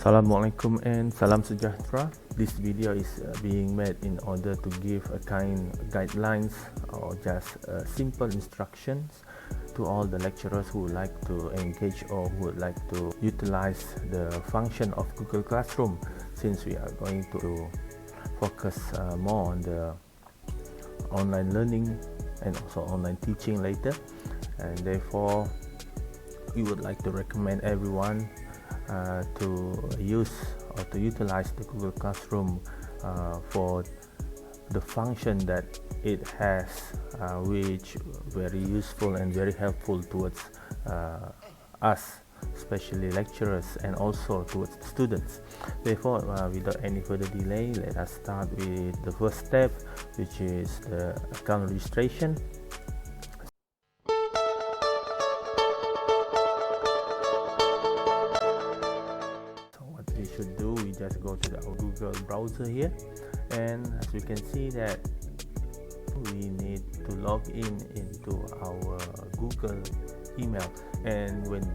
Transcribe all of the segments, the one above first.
Assalamualaikum and salam sejahtera. This video is being made in order to give a kind guidelines or just simple instructions to all the lecturers who would like to engage or who would like to utilize the function of Google Classroom, since we are going to focus more on the online learning and also online teaching later, and therefore we would like to recommend everyone to use or to utilize the Google Classroom for the function that it has, which very useful and very helpful towards us, especially lecturers, and also towards the students. Therefore, without any further delay, let us start with the first step, which is the account registration. We should do, we just go to our Google browser here, and as we can see that we need to log into our Google email, and when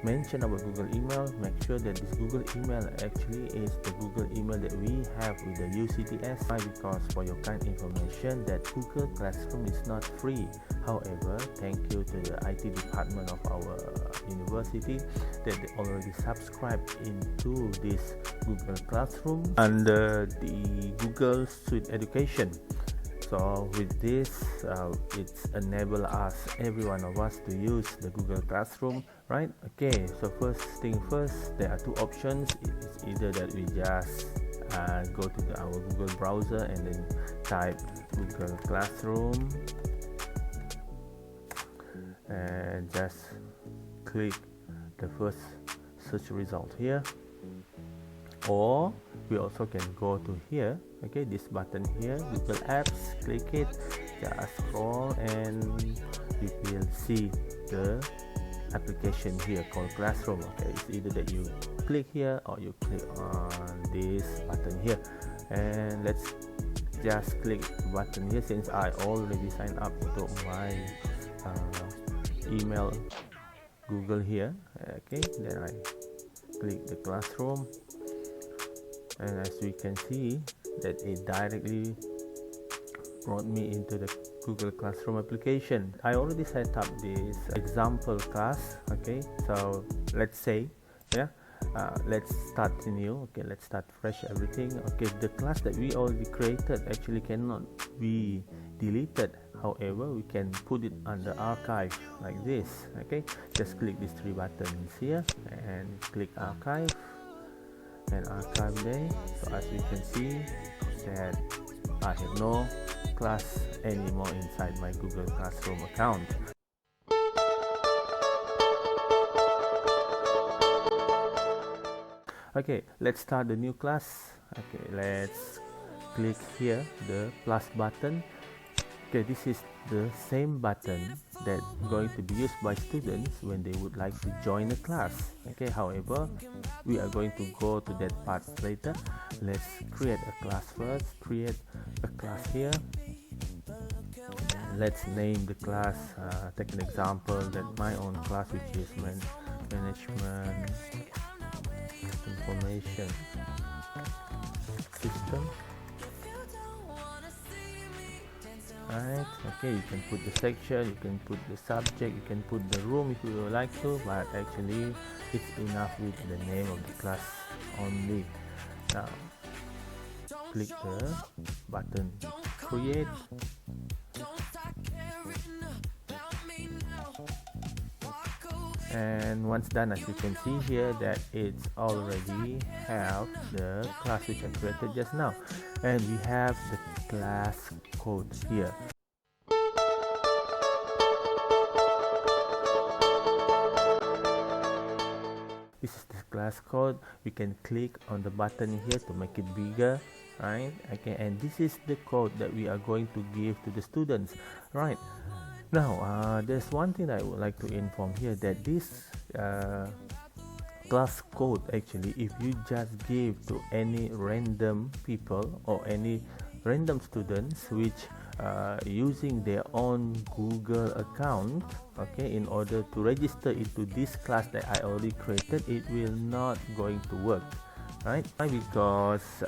mention our Google email, make sure that this Google email actually is the Google email that we have with the UCTS. Why? Because for your kind information that Google Classroom is not free. However, thank you to the IT department of our university that they already subscribed into this Google Classroom under the Google Suite Education. So with this, it's enable us, every one of us, to use the Google Classroom, right? Okay, so first thing first, there are two options. It's either that we just go to our Google browser and then type Google Classroom and just click the first search result here, or we also can go to here, okay, this button here, Google Apps, click it, just scroll and you will see the application here called Classroom. Okay, it's either that you click here or you click on this button here, and let's just click the button here since I already signed up to my email Google here. Okay, then I click the Classroom, and as we can see that it directly brought me into the Google Classroom application. I already set up this example class. Okay, so let's say, let's start new. Okay, let's start fresh everything. Okay, the class that we already created actually cannot be deleted. However, we can put it under archive like this. Okay, just click these three buttons here and click archive and archive there. So as you can see that I have no class anymore inside my Google Classroom account. Okay, let's start the new class. Okay, let's click here the plus button. Okay, this is the same button that going to be used by students when they would like to join a class. Okay, however, we are going to go to that part later. Let's create a class first. Create a class here. Let's name the class, take an example that my own class, which is management information system. Right, okay, you can put the section, you can put the subject, you can put the room if you would like to, but actually it's enough with the name of the class only. Now click the button create, and once done, as you can see here that it's already have the class which I created just now, and we have the class code here. This is the class code. We can click on the button here to make it bigger, right? Okay, and this is the code that we are going to give to the students, right? Now there's one thing that I would like to inform here, that this class code, actually, if you just give to any random people or any random students which using their own Google account, okay, in order to register into this class that I already created, it will not going to work. right? Why? Because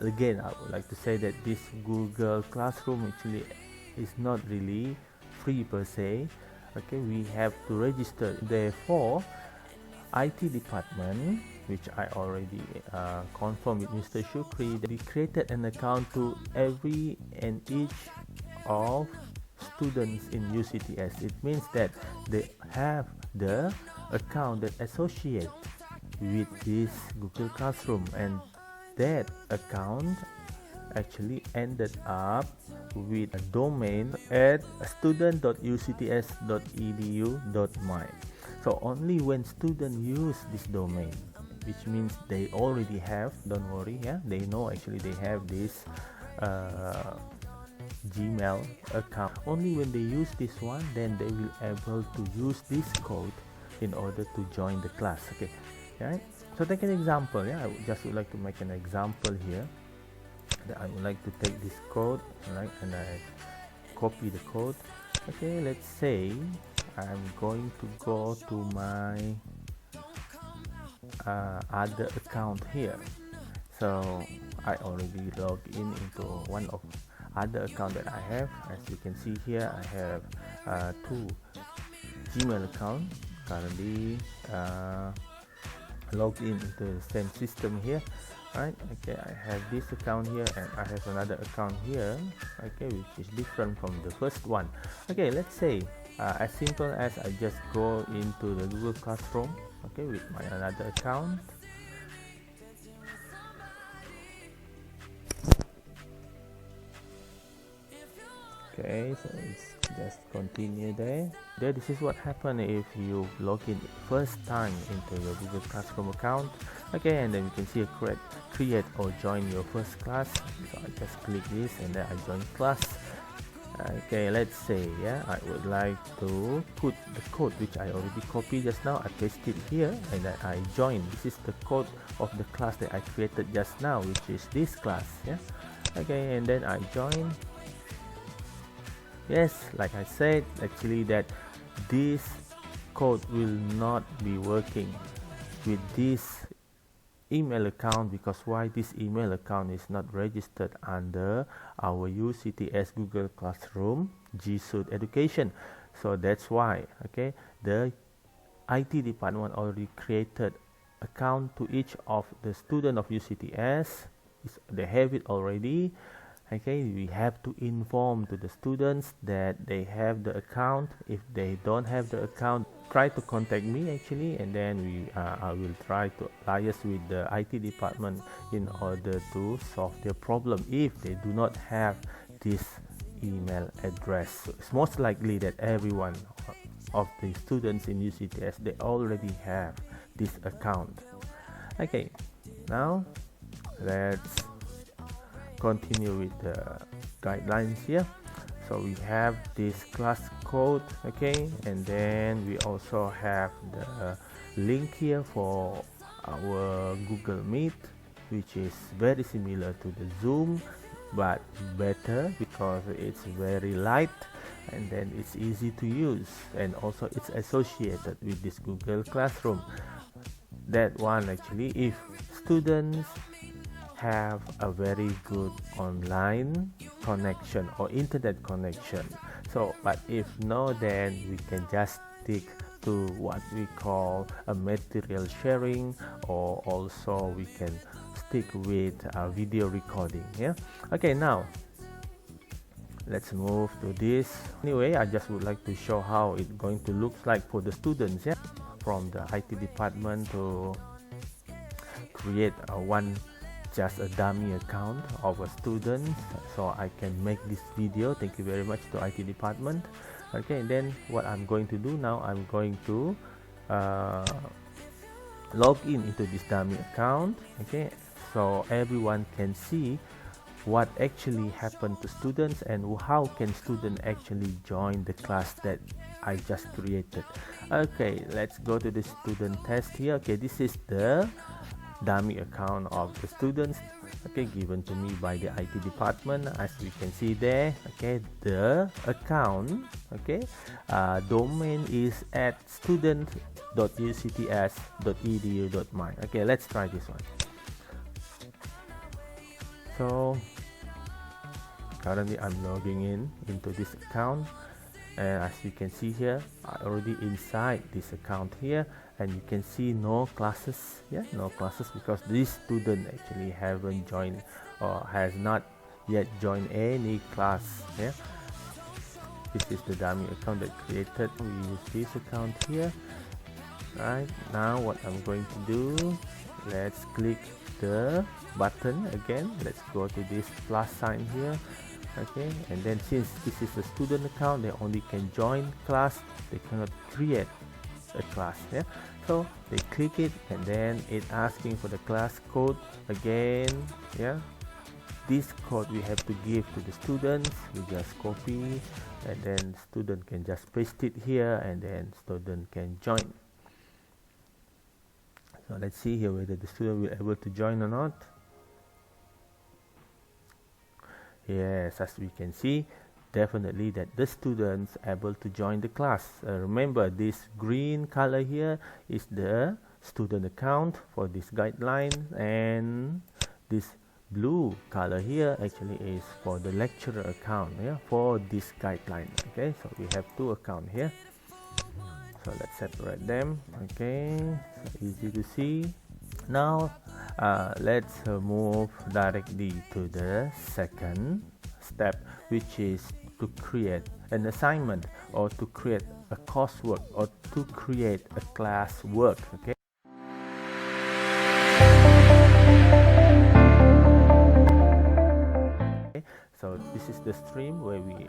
again, I would like to say that this Google Classroom actually is not really free per se. Okay, we have to register. Therefore, IT department, which I already confirmed with Mr. Shukri, that we created an account to every and each of students in UCTS. It means that they have the account that associate with this Google Classroom, and that account actually ended up with a domain at student.ucts.edu.my. So only when students use this domain, which means they already have, don't worry, yeah, they know actually they have this Gmail account. Only when they use this one, then they will able to use this code in order to join the class. Okay, right? So take an example. Yeah, I would like to make an example here. That I would like to take this code, right, and I copy the code. Okay, let's say I'm going to go to my other account here. So I already logged in into one of other account that I have. As you can see here, I have two Gmail account currently logged in into the same system here, right? Okay, I have this account here and I have another account here, okay, which is different from the first one. Okay, let's say as simple as I just go into the Google Classroom, okay, with my another account. Okay, so it's just continue there. This is what happen if you log in first time into your Google Classroom account. Okay, and then you can see a create or join your first class. So I just click this and then I join class. Okay, let's say, yeah, I would like to put the code which I already copied just now. I paste it here and then I join. This is the code of the class that I created just now, which is this class. Yeah, okay, and then I join. Yes, like I said, actually that this code will not be working with this email account. Because why? This email account is not registered under our UCTS Google Classroom G Suite Education. So that's why, okay, the IT department already created account to each of the student of UCTS. They have it already. Okay, we have to inform to the students that they have the account. If they don't have the account, try to contact me actually, and then I will try to liaise with the IT department in order to solve their problem if they do not have this email address. So it's most likely that everyone of the students in UCTS, they already have this account. Okay, now let's continue with the guidelines here. So we have this class code, okay, and then we also have the link here for our Google Meet, which is very similar to the Zoom but better because it's very light and then it's easy to use, and also it's associated with this Google Classroom. That one actually, if students have a very good online connection or internet connection. So but if no, then we can just stick to what we call a material sharing, or also we can stick with a video recording. Yeah, okay, now let's move to this. Anyway, I just would like to show how it's going to look like for the students, yeah, from the IT department to create just a dummy account of a student so I can make this video. Thank you very much to IT department. Okay, and then what I'm going to do now, I'm going to log in into this dummy account. Okay, so everyone can see what actually happened to students and how can students actually join the class that I just created. Okay, let's go to the student test here. Okay, this is the dummy account of the students, okay, given to me by the IT department. As you can see there, okay, the account, okay, domain is at student.ucts.edu.my. okay, let's try this one. So currently I'm logging in into this account, and as you can see here, I already inside this account here, and you can see no classes. Yeah, no classes, because this student actually haven't joined or has not yet joined any class. Yeah, this is the dummy account that created. We use this account here. Right now, what I'm going to do, let's click the button again. Let's go to this plus sign here. Okay, and then since this is a student account, they only can join class, they cannot create a class. Yeah, so they click it, and then it asking for the class code again. Yeah, this code we have to give to the students. We just copy, and then student can just paste it here, and then student can join. So let's see here whether the student will be able to join or not. Yes, as we can see, definitely that the students able to join the class. Remember, this green color here is the student account for this guideline, and this blue color here actually is for the lecturer account, yeah, for this guideline. Okay, so we have two accounts here. So let's separate them. Okay, so easy to see. Now let's move directly to the second step, which is to create an assignment, or to create a coursework, or to create a class work. Okay, so this is the stream where we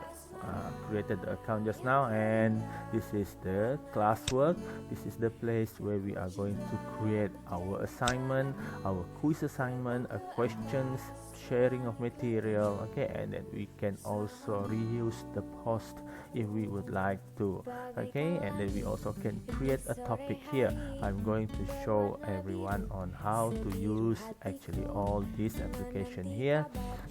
created the account just now, and this is the classwork. This is the place where we are going to create our assignment, our quiz assignment, questions, sharing of material. Okay, and then we can also reuse the post if we would like to. Okay, and then we also can create a topic here. I'm going to show everyone on how to use actually all this application here.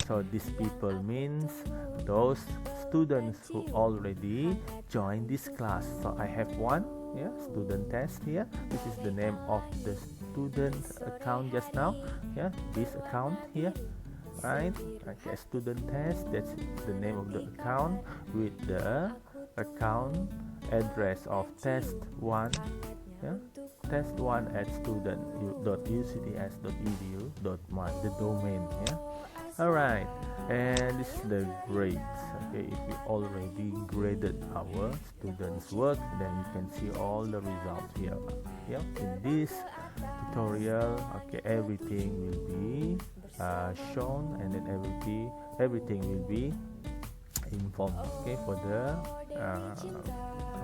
So these people means those students who already joined this class. So I have one, yeah, student test here. This is the name of the student account just now. Yeah, this account here, right? Okay, student test, that's the name of the account, with the account address of test1, yeah, test1 at student.ucts.edu.my, the domain. Yeah, all right, and this is the grades. Okay, if we already graded our students work, then you can see all the results here. Yeah, in this tutorial, okay, everything will be shown, and then everything will be informed, okay, for the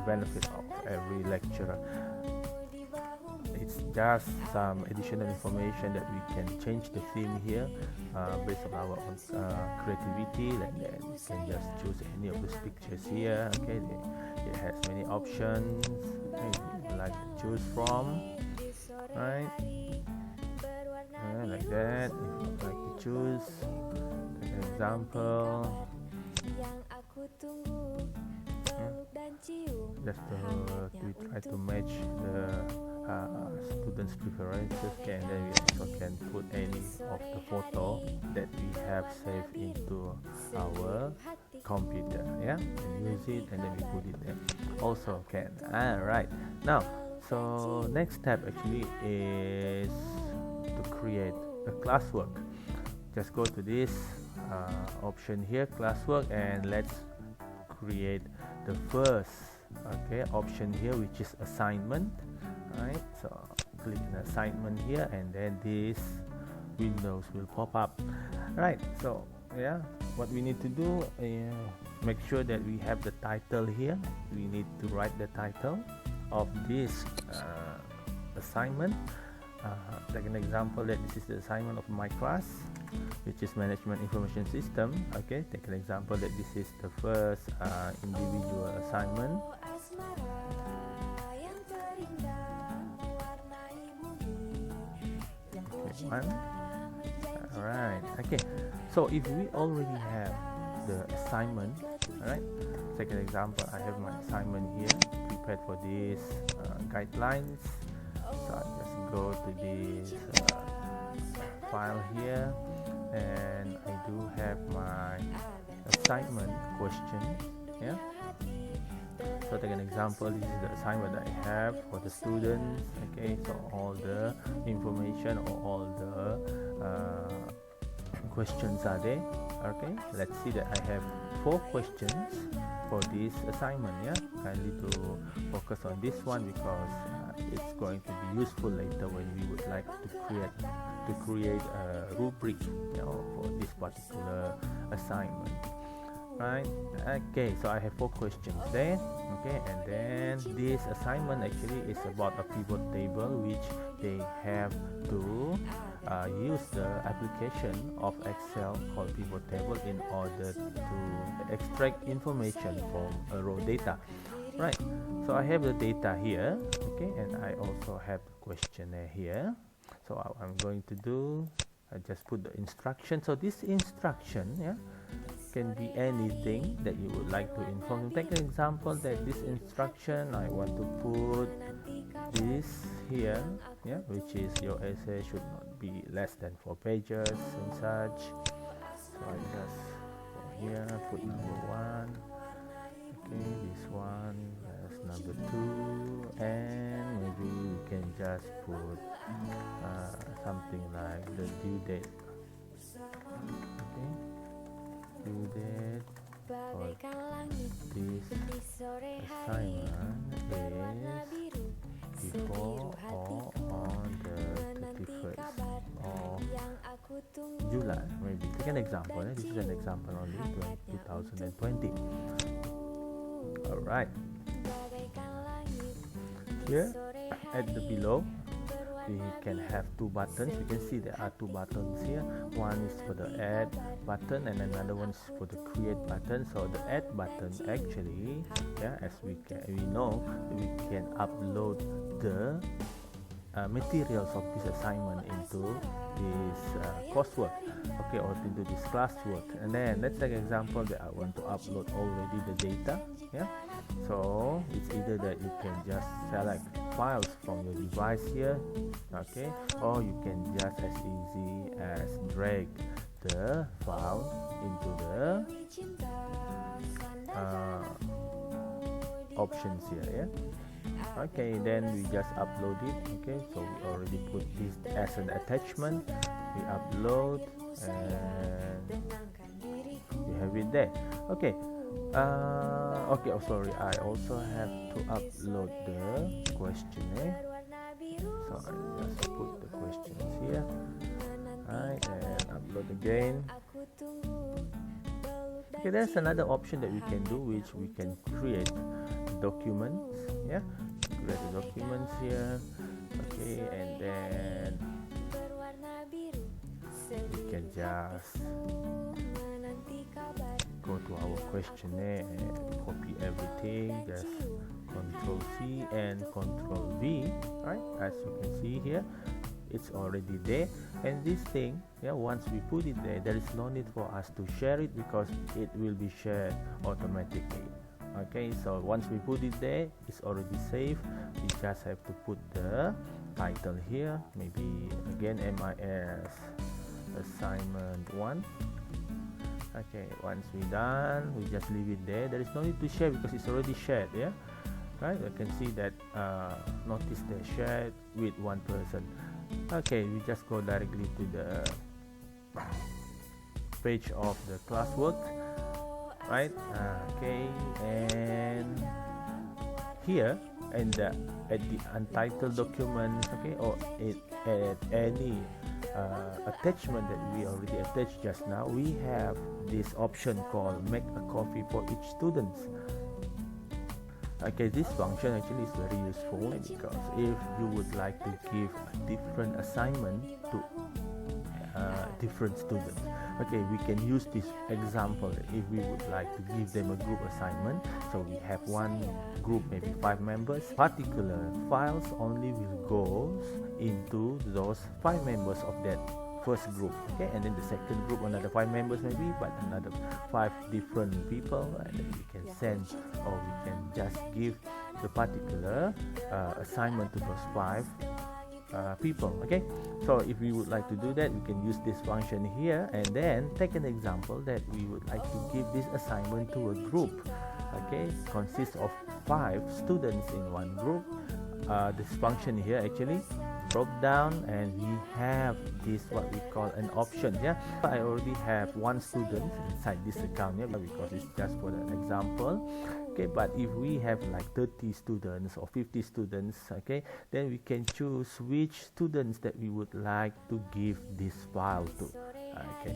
benefit of every lecturer. It's just some additional information that we can change the theme here based on our own creativity, and then you can just choose any of those pictures here. Okay, it has many options, okay, you like to choose from, right? Like that, if you like to choose, take an example. Just we try to match the students' preferences, okay, and then we also can put any of the photo that we have saved into our computer, yeah, and use it, and then we put it there also can. Alright, now so next step actually is to create a classwork. Just go to this option here, classwork, and let's create the first option here, which is assignment. Right, so click an assignment here, and then this windows will pop up. Right, so yeah, what we need to do is make sure that we have the title here. We need to write the title of this assignment. Like an example, that this is the assignment of my class, which is management information system. Okay, take an example that this is the first individual assignment. Okay, one. All right, okay, so if we already have the assignment, all right, take an example, I have my assignment here prepared for this guidelines. So I just go to this file here, and I do have my assignment question. Yeah, so take an example. This is the assignment that I have for the students. Okay, so all the information or all the questions are there. Okay, let's see that I have 4 questions for this assignment. Yeah, kindly to focus on this one because it's going to be useful later when we would like to create a rubric, you know, for this particular assignment. Right, okay, so I have 4 questions there. Okay, and then this assignment actually is about a pivot table which they have to use the application of Excel called pivot table in order to extract information from a raw data. Right, so I have the data here. Okay, and I also have the questionnaire here. So what I'm going to do, I just put the instruction. So this instruction, yeah, can be anything that you would like to inform. Take an example that this instruction, I want to put this here, yeah, which is your essay should not be less than 4 pages and such. So I just go here, put number 1. Okay, this one, that's number 2, and maybe we can just put something like the due date. Okay, due date for this assignment is before or on the 31st of July. Maybe take an example. This is an example only, 2020. Alright, here at the below we can have 2 buttons. You can see there are 2 buttons here. One is for the add button and another one is for the create button. So the add button actually, yeah, as we know, we can upload the materials of this assignment into this coursework, okay, or into this classwork. And then let's take an example that I want to upload already the data. Yeah, so it's either that you can just select files from your device here, okay, or you can just as easy as drag the file into the options here. Yeah, okay, then we just upload it. Okay, so we already put this as an attachment. We upload and we have it there. Okay, okay, oh sorry, I also have to upload the questionnaire. So I just put the questions here. Right, and upload again. Okay, there's another option that we can do, which we can create documents. Yeah, create the documents here. Okay, and then we can just go to our questionnaire and copy everything. Just Control C and Control V. Right, as you can see here, it's already there. And this thing, yeah, once we put it there is no need for us to share it because it will be shared automatically. Okay, so once we put it there, it's already saved. We just have to put the title here, maybe again MIS assignment 1. Okay, once we're done, we just leave it there. There is no need to share because it's already shared. Yeah, right, you can see that notice they shared with 1 person. Okay, we just go directly to the page of the classwork. Right, okay, and here and at the untitled documents, okay, or at any attachment that we already attached just now, we have this option called make a copy for each student. Okay, this function actually is very useful because if you would like to give a different assignment to different students, okay, we can use this example if we would like to give them a group assignment. So we have one group, maybe 5 members. Particular files only will go into those 5 members of that first group, okay, and then the second group another 5 members maybe, but another 5 different people, and then we can send or we can just give the particular assignment to those 5 people. Okay, so if we would like to do that, we can use this function here, and then take an example that we would like to give this assignment to a group. Okay, consists of 5 students in one group. This function here actually drop down, and we have this what we call an option. Yeah, I already have 1 student inside this account here, because it's just for an example. Okay, but if we have like 30 students or 50 students, okay, then we can choose which students that we would like to give this file to. Okay,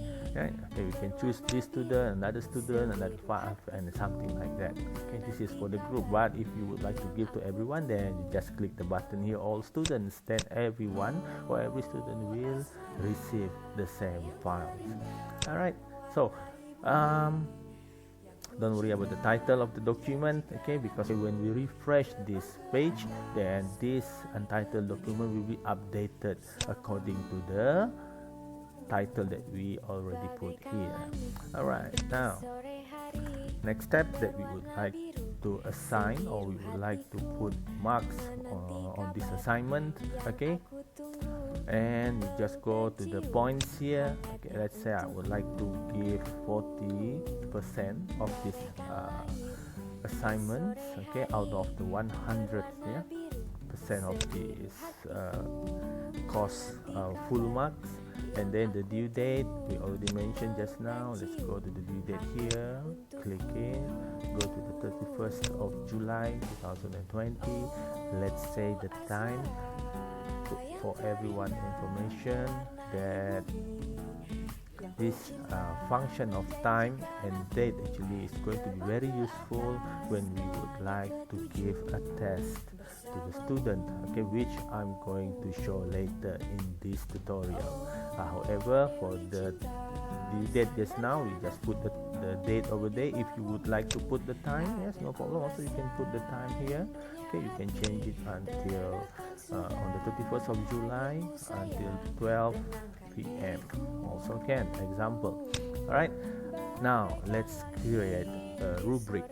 we can choose this student, another 5, and something like that. Okay, this is for the group. But if you would like to give to everyone, then you just click the button here, all students, then everyone or every student will receive the same files. All right, so don't worry about the title of the document, okay, because when we refresh this page, then this untitled document will be updated according to the title that we already put here. All right, now next step that we would like to assign, or we would like to put marks on this assignment. Okay, and we just go to the points here. Okay, let's say I would like to give 40% of this assignment, okay, out of the 100 percent of this course full marks. And then the due date we already mentioned just now. Let's go to the due date here, click it, go to the 31st of July 2020. Let's say the time for everyone information that this function of time and date actually is going to be very useful when we would like to give a test to the student, okay, which I'm going to show later in this tutorial. However, for the date just now, we just put the date over there. If you would like to put the time, yes, no problem, also you can put the time here. Okay, you can change it until on the 31st of July until 12 p.m. also can, example. All right, now let's create a rubric.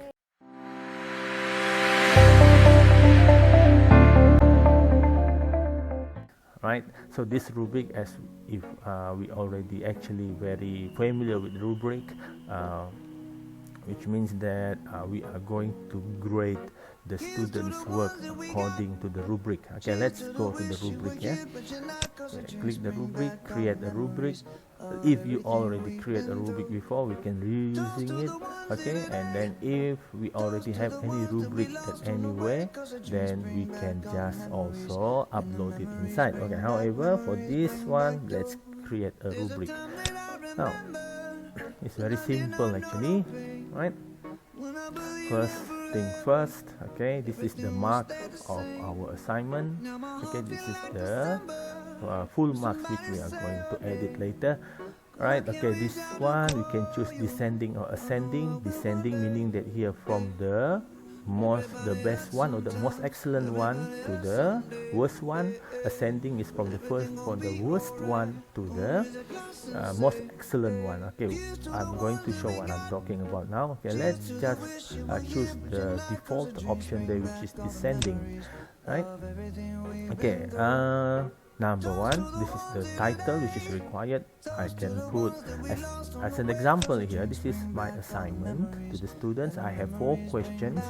Right, so this rubric, as if we already actually very familiar with rubric, which means that we are going to grade the students' work according to the rubric. Okay, let's go to the rubric. Okay, click the rubric, create a rubric. If you already create a rubric before, we can reusing it. Okay, and then if we already have any rubric at anywhere, then we can just also upload it inside. Okay, however, for this one, let's create a rubric. Now it's very simple actually, right? First thing first, okay, this is the mark of our assignment. Okay, this is the full marks which we are going to edit later. Right, okay, this one we can choose descending or ascending. Descending meaning that here from the best one or the most excellent one to the worst one. Ascending is from the worst one to the most excellent one. Okay, I'm going to show what I'm talking about now. Okay, let's just choose the default option there, which is descending. Right, okay, number 1, this is the title which is required. I can put as an example here, this is my assignment to the students. I have 4 questions.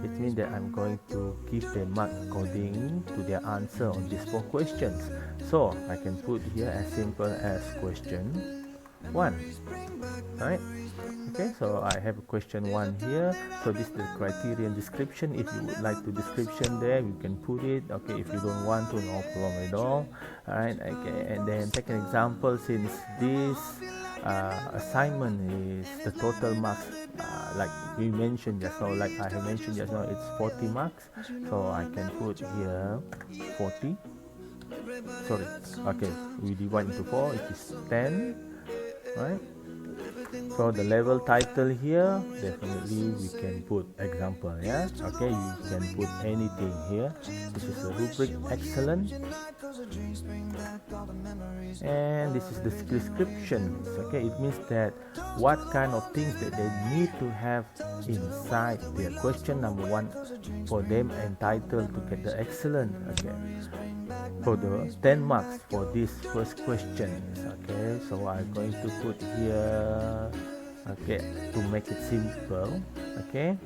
It means that I'm going to give them mark according to their answer on these 4 questions. So I can put here as simple as question 1. Right, okay, so I have a question 1 here. So this is the criterion description. If you would like to description there, you can put it. Okay, if you don't want to, no problem at all. All right, okay, and then take an example. Since this assignment is the total marks, like we mentioned just now, like I have mentioned just now, it's 40 marks. So I can put here 40. Sorry, okay, we divide into 4, it is 10. Right, so the level title here, definitely we can put example. Yeah, okay, you can put anything here. This is a rubric excellent, and this is the description. Okay, it means that what kind of things that they need to have inside their question number 1 for them entitled to get the excellent. Okay, for the 10 marks for this first question. Okay, so I'm going to put here, okay, to make it simple, okay,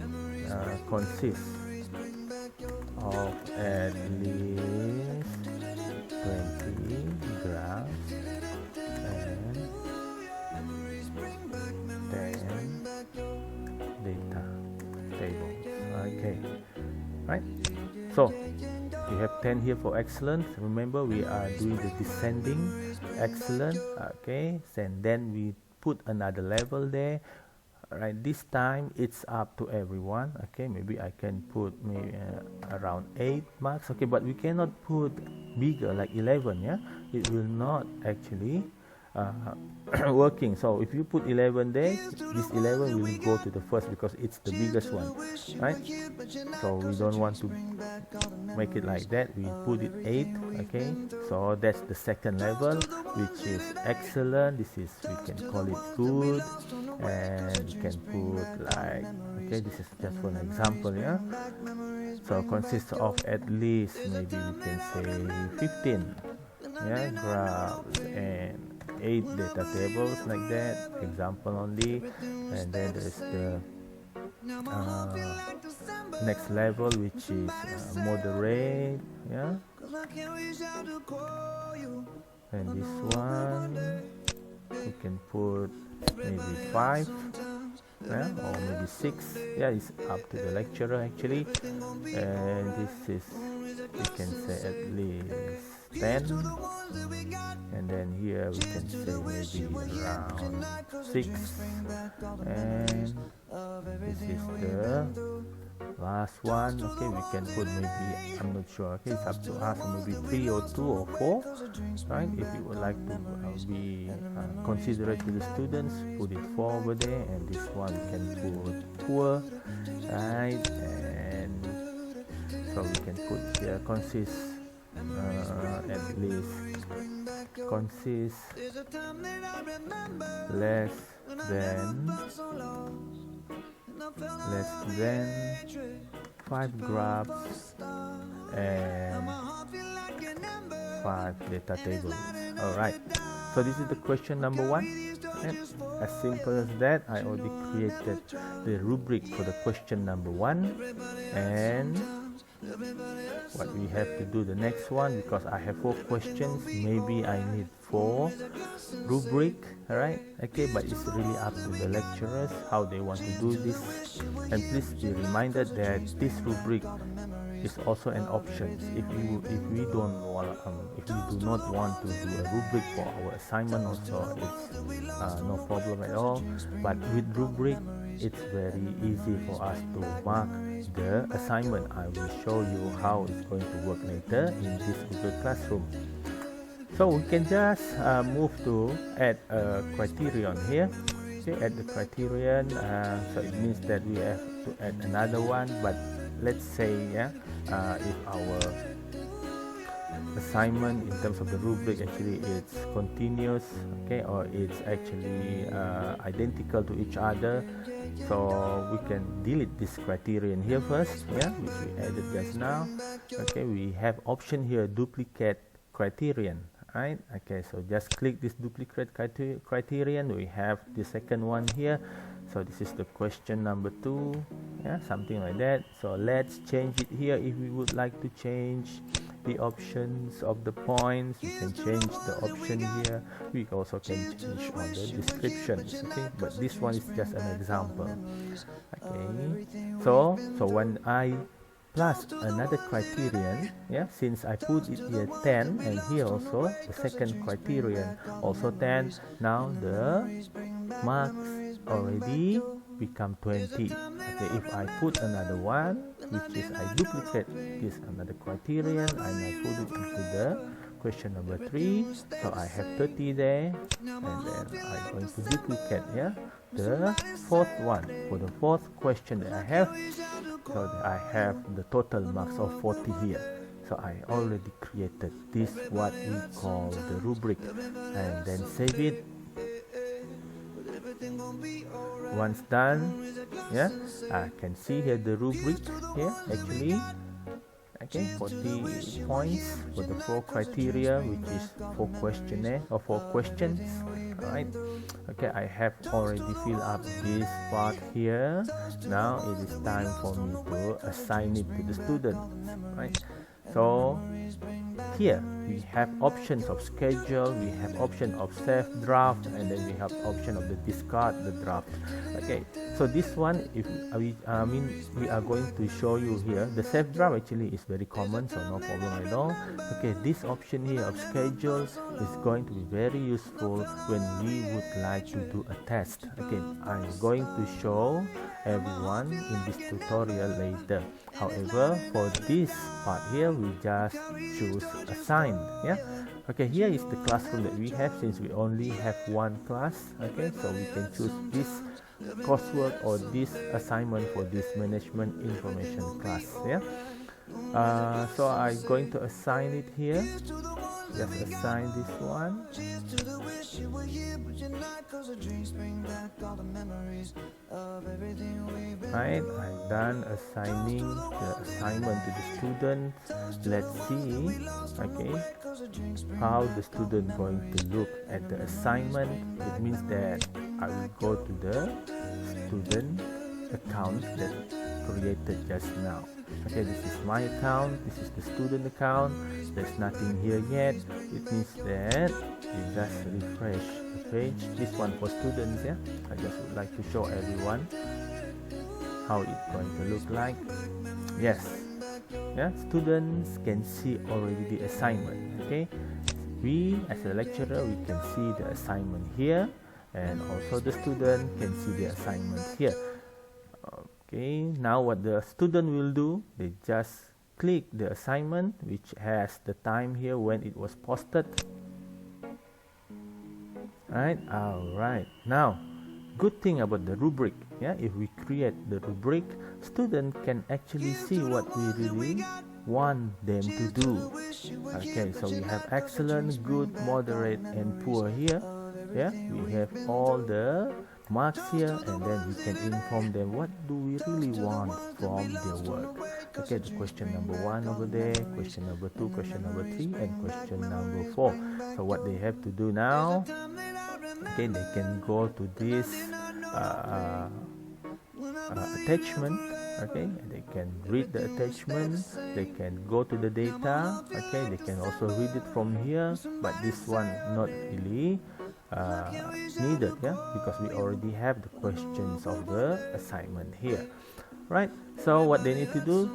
consists of at least 20 graphs and 10 data tables. Okay, right, so we have 10 here for excellent. Remember, we are doing the descending excellent. Okay, and then we put another level there. Right, this time it's up to everyone. Okay, maybe I can put maybe around 8 marks. Okay, but we cannot put bigger like 11. Yeah, it will not actually working. So if you put 11 there, this 11 will go to the first because it's the biggest one, right? So we don't want to make it like that. We put it 8. Okay, so that's the second level, which is excellent. This is, we can call it good, and we can put like, okay, this is just for an example. Yeah, so consists of at least, maybe we can say 15, yeah, graphs and 8 data tables, like that, example only. And then there's the next level, which is moderate, yeah, and this one we can put maybe 5, yeah, or maybe 6. Yeah, it's up to the lecturer actually. And this is, we can say at least 10, and then here we can say maybe around 6, and this is the last one. Okay, we can put maybe, I'm not sure, okay, it's up to us, maybe 3 or 2 or 4, right? If you would like to be considerate to the students, put it 4 over there, and this one we can put poor, right? And so we can put here consists at least, consists less than 5 graphs and 5 data tables. All right, so this is the question number 1, and as simple as that. I already created the rubric for the question number 1, and what we have to do the next one, because I have 4 questions, maybe I need 4 rubric. All right, okay, but it's really up to the lecturers how they want to do this. And please be reminded that this rubric is also an option. If we do not want to do a rubric for our assignment also, it's no problem at all. But with rubric, it's very easy for us to mark the assignment. I will show you how it's going to work later in this Google Classroom. So we can just move to add a criterion here. Okay, add the criterion. So it means that we have to add another one. But let's say, yeah, if our assignment in terms of the rubric actually it's continuous, okay, or it's actually identical to each other, so we can delete this criterion here first, yeah, which we added just now. Okay, we have option here, duplicate criterion, right? Okay, so just click this duplicate criterion. We have the second one here. So this is the question number 2, yeah, something like that. So let's change it here. If we would like to change the options of the points, we can change the option here. We also can change on the descriptions, okay, but this one is just an example. Okay, so when I plus another criterion, yeah, since I put it here 10, and here also the second criterion also 10, now the marks already become 20. Okay, if I put another one, which is I duplicate this another criterion and I put it into the question number 3, so I have 30 there, and then I'm going to duplicate, yeah, the fourth one for the fourth question that I have. So I have the total marks of 40 here. So I already created this, what we call the rubric, and then save it. Once done, yeah, I can see here the rubric here actually. Okay, 40 points for the 4 criteria, which is 4 questionnaire or 4 questions. All right. Okay, I have already filled up this part here. Now it is time for me to assign it to the student. Right. So here we have options of schedule, we have option of save draft, and then we have option of the discard the draft. Okay, so this one, if we are going to show you here, the save draft actually is very common, so no problem at all. Okay, this option here of schedule is going to be very useful when we would like to do a test. Okay, I'm going to show everyone in this tutorial later. However, for this part here, we just choose assign. Yeah. Okay, here is the classroom that we have, since we only have one class. Okay, so we can choose this coursework or this assignment for this management information class. Yeah. So I'm going to assign it here. Just assign this one. Right, I'm done assigning the assignment to the student. Let's see, okay, how the student going to look at the assignment. It means that I will go to the student account that created just now. Okay, this is my account, this is the student account, there's nothing here yet. It means that you just refresh the page. This one for students. Yeah, I just would like to show everyone how it's going to look like. Yes, yeah, students can see already the assignment. Okay, we as a lecturer, we can see the assignment here, and also the student can see the assignment here. Okay, now what the student will do, they just click the assignment, which has the time here when it was posted. Right, alright. Now, good thing about the rubric, yeah, if we create the rubric, student can actually see what we really want them to do. Okay, so we have excellent, good, moderate, and poor here. Yeah, we have all the marks here, and then we can inform them what do we really want from their work. Okay, the question number 1 over there, question number 2, question number 3, and question number 4. So what they have to do now, okay, they can go to this attachment. Okay, they can read the attachment, they can go to the data. Okay, they can also read it from here, but this one not really needed, yeah, because we already have the questions of the assignment here. Right, so what they need to do,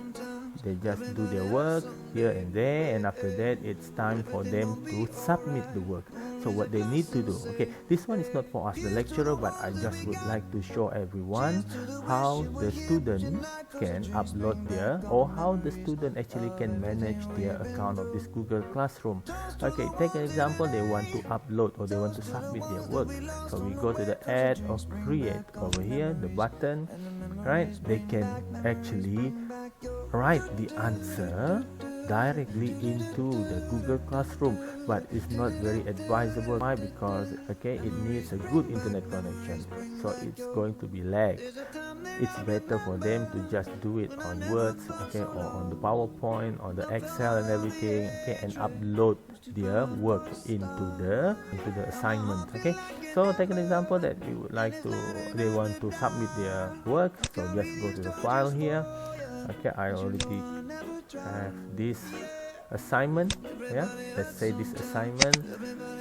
they just do their work here and there, and after that it's time for them to submit the work. So what they need to do, okay, this one is not for us the lecturer, but I just would like to show everyone how the student can upload their, or how the student actually can manage their account of this Google Classroom. Okay, take an example, they want to upload or they want to submit their work. So we go to the add or create over here, the button. Right, they can actually write the answer directly into the Google Classroom, but it's not very advisable. Why? Because okay, it needs a good internet connection, so it's going to be lag. It's better for them to just do it on Words, okay, or on the PowerPoint or the Excel and everything, okay, and upload their work into the assignment. Okay, so take an example that you would like to, they want to submit their work, so just go to the file here. Okay, I already have this assignment. Yeah, let's say this assignment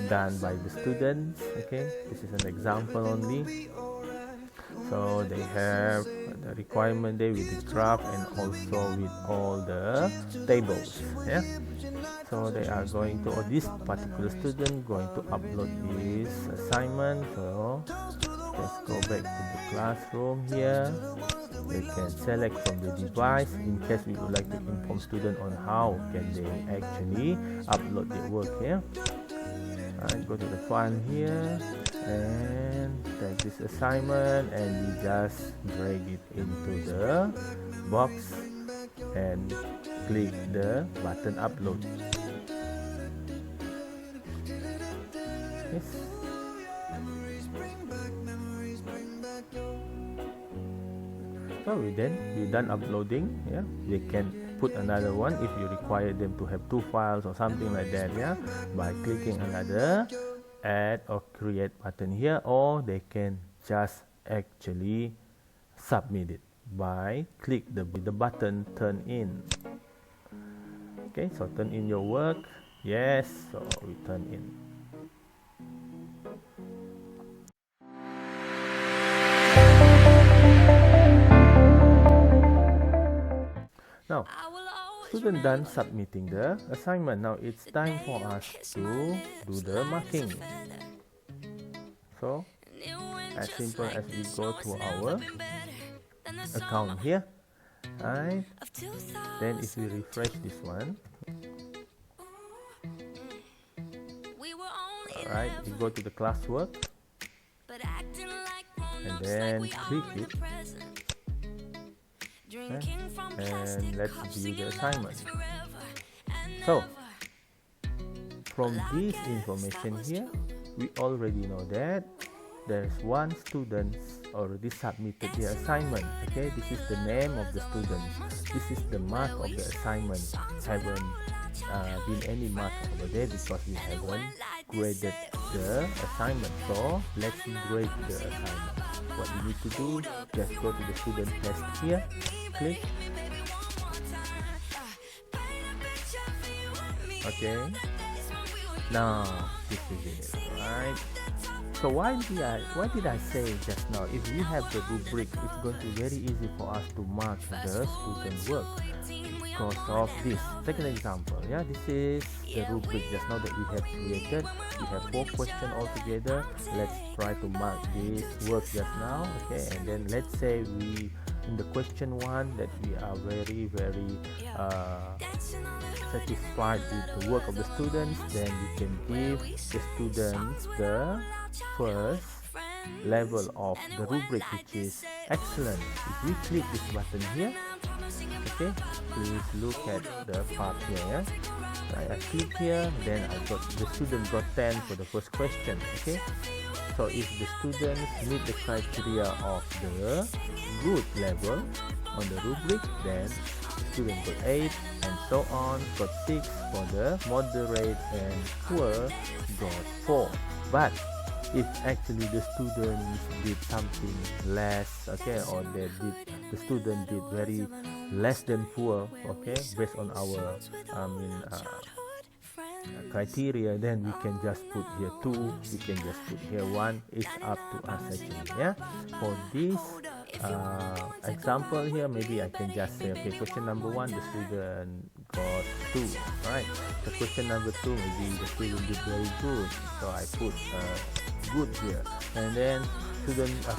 done by the students. Okay, this is an example only. So they have the requirement there with the graph and also with all the tables. Yeah, so they are going to, or this particular student going to upload this assignment. So let's go back to the classroom here. They can select from the device in case we would like to inform student on how can they actually upload their work here. And go to the file here and take this assignment and we just drag it into the box and click the button upload. Yes. So we're done uploading. Yeah, they can put another one if you require them to have 2 files or something like that, yeah, by clicking another add or create button here, or they can just actually submit it by click the button turn in. Okay, so turn in your work. Yes, so we turn in. Now, student done submitting the assignment. Now it's time for us to do the marking. So, as simple as we go to our account here, right? Then if we refresh this one, alright, we go to the classwork and then click it, okay? And let's view the assignment. So from this information here, we already know that there's one student already submitted the assignment. Okay, this is the name of the student, this is the mark of the assignment. Haven't been any mark over there because we haven't graded the assignment. So let's grade the assignment. What you need to do, just go to the student test here, click. Okay, now this is it, right? So why did I say just now, if we have the rubric, it's going to be very easy for us to mark the student work because of this. Take an example. Yeah, this is the rubric just now that we have created. We have 4 questions altogether. Let's try to mark this work just now. Okay, and then let's say we in the question 1 that we are very satisfied with the work of the students, then we can give the students the first level of the rubric, which is excellent. If we click this button here, okay, please look at the part here. I click here, then the student got 10 for the first question. Okay, so if the students meet the criteria of the good level on the rubric, then the student got 8 and so on, got 6 for the moderate, and poor got 4. But if actually the students did something less, okay, or the student did very less than poor, okay, based on our criteria, then we can just put here 2, we can just put here 1. It's up to us actually. Yeah, for this example here, maybe I can just say, okay, question number 1, the student got 2, right? So question number 2, maybe the student did very good, so I put good here. And then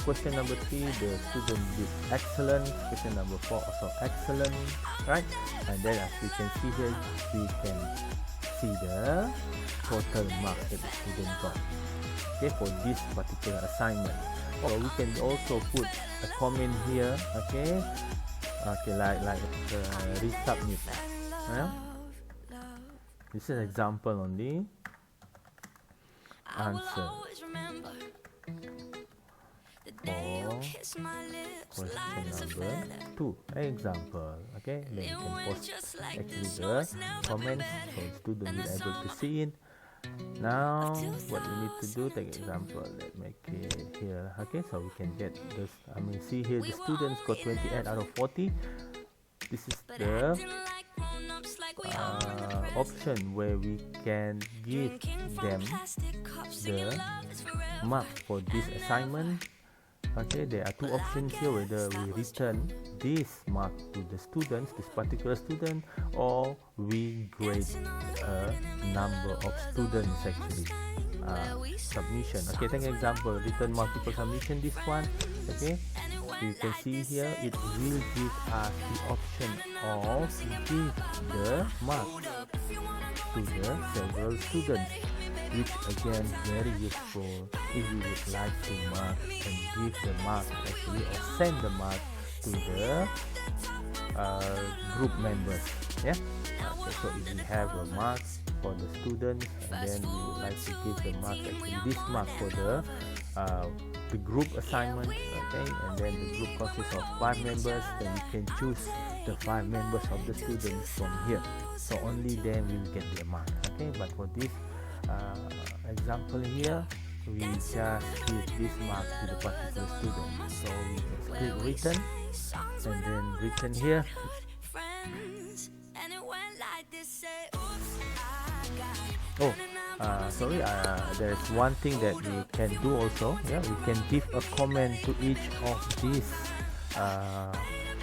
question number 3, the student did excellent. Question number 4 also excellent, right? And then as we can see here, we can see the total marks that the student got, okay, for this particular assignment. Or we can also put a comment here, okay, like resubmit. Yeah? This is an example on the answer for question number 2. Example, okay, then you can post actually the comments so the student will be able to see it. Now what we need to do, take example, let's make it here. Okay, so we can get this, see here the students got 28 out of 40. This is the option where we can give them the mark for this assignment. Okay, there are 2 options here, whether we return this mark to the students, this particular student, or we grade a number of students actually submission. Okay, take an example, return multiple submission, this one. Okay, you can see here it will give us the option of give the mark to the several students, which again very useful if you would like to mark and give the mark actually, or send the mark to the group members. Yeah, okay, so if we have a mark for the students and then we would like to give the mark, actually this mark for the the group assignment, okay, and then the group consists of 5 members. Then we can choose the 5 members of the students from here, so only then we will get their mark. Okay, but for this example here, we just give this mark to the particular student. So we just click written, and then written here. Oh, sorry, there's one thing that we can do also. Yeah, we can give a comment to each of these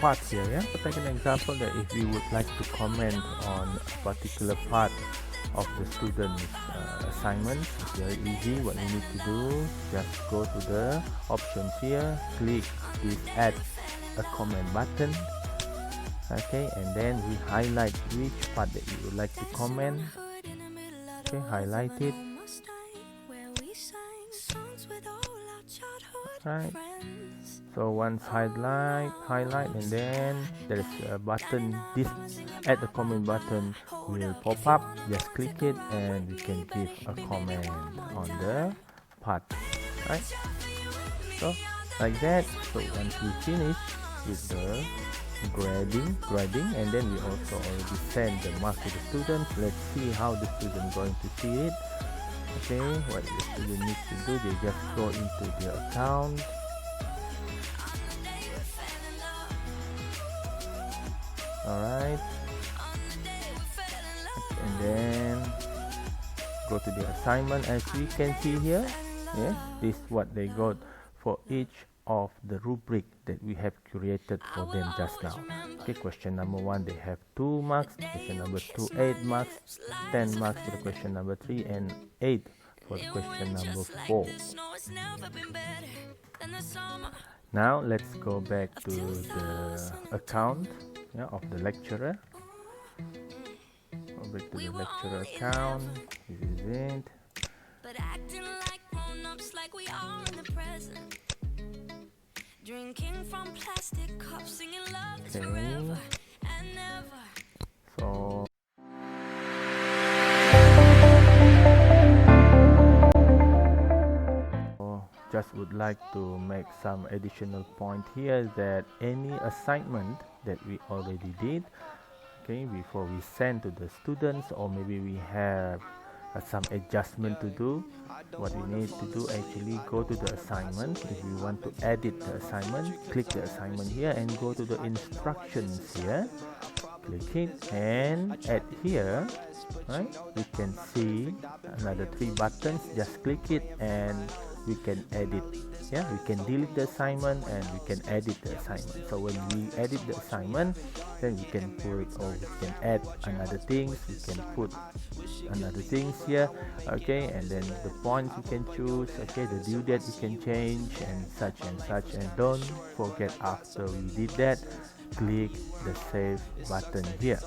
parts here. Yeah, so take an example that if we would like to comment on a particular part of the student's assignment, it's very easy. What we need to do, just go to the options here, click this add a comment button, okay, and then we highlight which part that you would like to comment. Okay, highlight it. Right. So once highlight, and then there is a button. This add a comment button will pop up. Just click it, and you can give a comment on the part. Right. So like that. So once we finish with the grading, and then we also already send the mark to the student. Let's see how the student going to see it. Okay, what the student needs to do, they just go into their account, alright, and then go to the assignment. As we can see here, yeah, this is what they got for each of the rubric that we have created for them just now. Okay, question number 1, they have 2 marks, question number 2, 8 marks, 10 marks for the question number 3, and 8 for the question number 4. Now let's go back to the account, yeah, of the lecturer. Go back to the lecturer account. This is it. Drinking from plastic cups, singing love is forever and never. So just would like to make some additional point here, that any assignment that we already did, okay, before we send to the students, or maybe we have some adjustment to do, what we need to do, actually go to the assignment. If you want to edit the assignment, click the assignment here and go to the instructions here, click it and add here, right? We can see another 3 buttons, just click it and we can edit. Yeah, we can delete the assignment and we can edit the assignment. So when we edit the assignment, then we can put, or we can add another things, we can put another things here, okay, and then the points you can choose, okay, the due date you can change, and such and such. And don't forget, after we did that, click the save button here,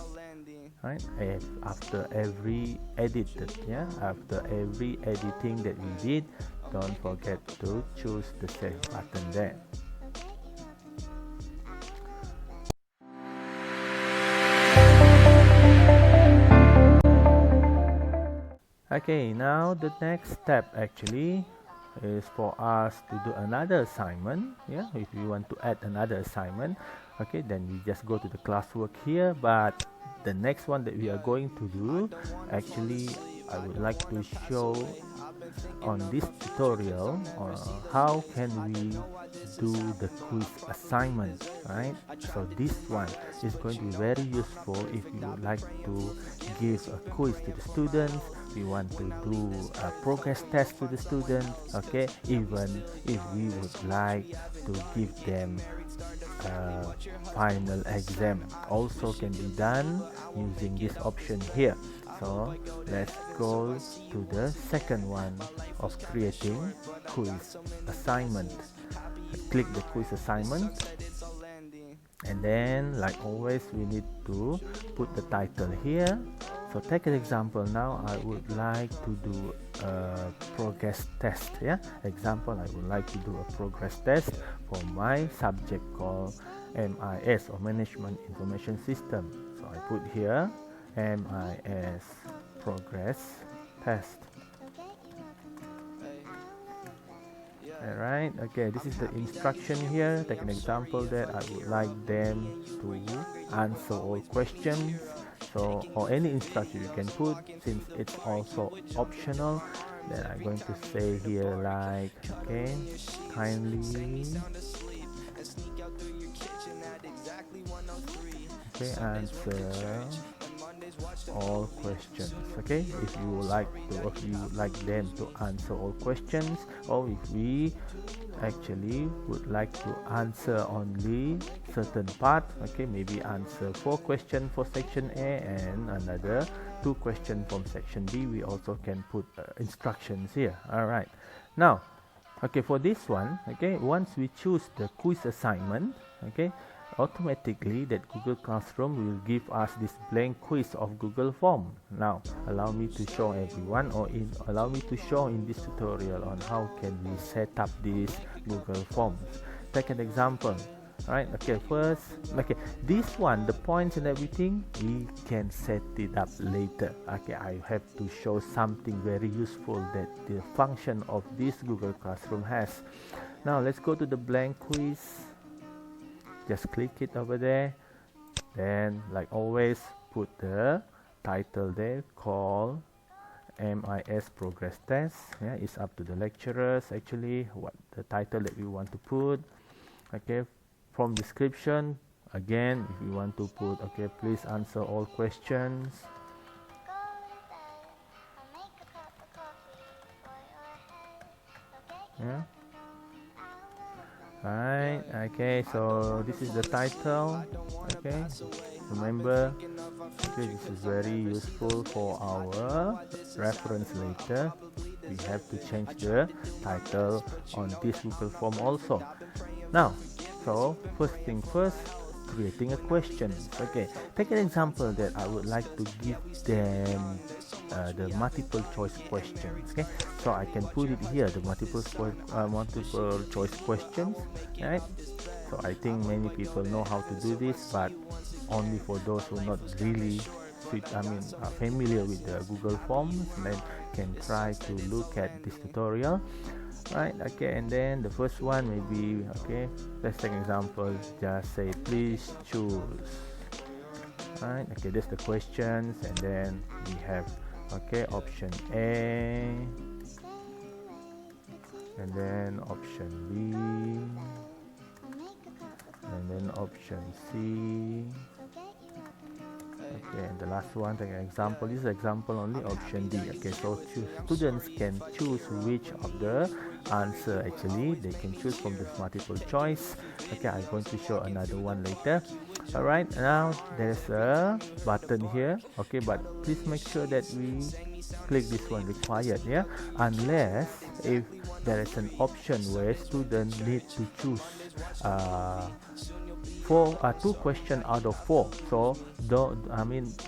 right? And after every edited, yeah, after every editing that we did, don't forget to choose the save button there. Okay, now the next step actually is for us to do another assignment. Yeah, if you want to add another assignment, okay, then we just go to the classwork here. But the next one that we are going to do, actually I would like to show on this tutorial how can we do the quiz assignment, right? So this one is going to be very useful if you would like to give a quiz to the students, we want to do a progress test to the students, okay, even if we would like to give them a final exam, also can be done using this option here. So let's go to the second one of creating quiz assignment. Click the quiz assignment, and then like always we need to put the title here. So take an example. Now I would like to do a progress test. Yeah, example, I would like to do a progress test for my subject called MIS, or Management Information System. So I put here MIS progress test, Alright, okay, this is the instruction here. Take an example that I would like them to answer all questions. So, or any instruction you can put, since it's also optional. Then I'm going to say here like, okay, kindly, okay, answer all questions. Okay, if you would like to, or if you would like them to answer all questions, or if we actually would like to answer only certain part, okay, maybe answer 4 questions for section A and another 2 questions from section B, we also can put instructions here. All right, now, okay, for this one, okay, once we choose the quiz assignment, okay, automatically that Google Classroom will give us this blank quiz of Google Form. Now allow me to show everyone, or allow me to show in this tutorial on how can we set up this Google Forms. Take an example. Alright, okay, first, okay, this one, the points and everything, we can set it up later. Okay, I have to show something very useful that the function of this Google Classroom has. Now let's go to the blank quiz. Just click it over there, then like always put the title there, call MIS progress test. Yeah, it's up to the lecturers actually what the title that we want to put. Okay, from description again, if you want to put, okay, please answer all questions. Yeah. Right, okay, so this is the title. Okay, remember, okay, this is very useful for our reference later. We have to change the title on this Google form also. Now, so first thing first, creating a question. Okay, take an example that I would like to give them the multiple choice questions. Okay, so I can put it here, the multiple choice questions, right? So I think many people know how to do this, but only for those who are not really familiar with the Google Forms, then can try to look at this tutorial. Right, okay, and then the first one maybe, okay, let's take an example, just say please choose. Right, okay, that's the questions, and then we have, okay, option A, and then option B, and then option C. Okay, and the last one, take an example. This is example only, option D. Okay, so students can choose which of the answer actually they can choose from this multiple choice. Okay, I'm going to show another one later. All right, now there's a button here. Okay, but please make sure that we click this one, required, yeah, unless if there is an option where students need to choose 2 questions out of 4. So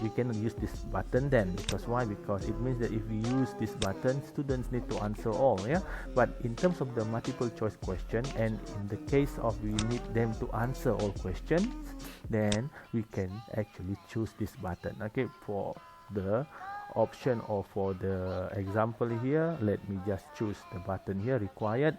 we cannot use this button then, because why? Because it means that if we use this button, students need to answer all, yeah. But in terms of the multiple choice question, and in the case of we need them to answer all questions, then we can actually choose this button. Okay, for the option or for the example here, let me just choose the button here, required.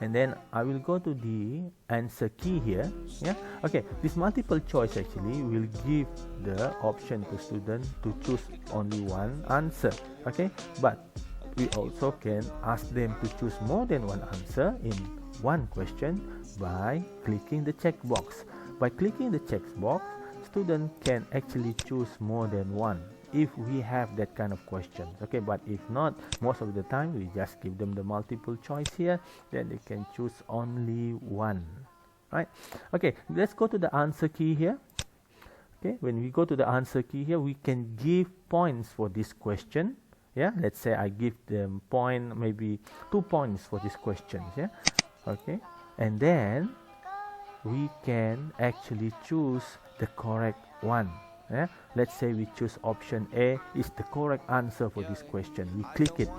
And then I will go to the answer key here. Yeah, okay, this multiple choice actually will give the option to student to choose only one answer. Okay, but we also can ask them to choose more than one answer in one question by clicking the checkbox. By clicking the checkbox, student can actually choose more than one if we have that kind of questions. Okay, but if not, most of the time we just give them the multiple choice here, then they can choose only one. Right, okay, let's go to the answer key here. Okay, when we go to the answer key here, we can give points for this question. Yeah, let's say I give them maybe 2 points for this question. Yeah, okay, and then we can actually choose the correct one. Yeah, let's say we choose option A is the correct answer for this question. We click it.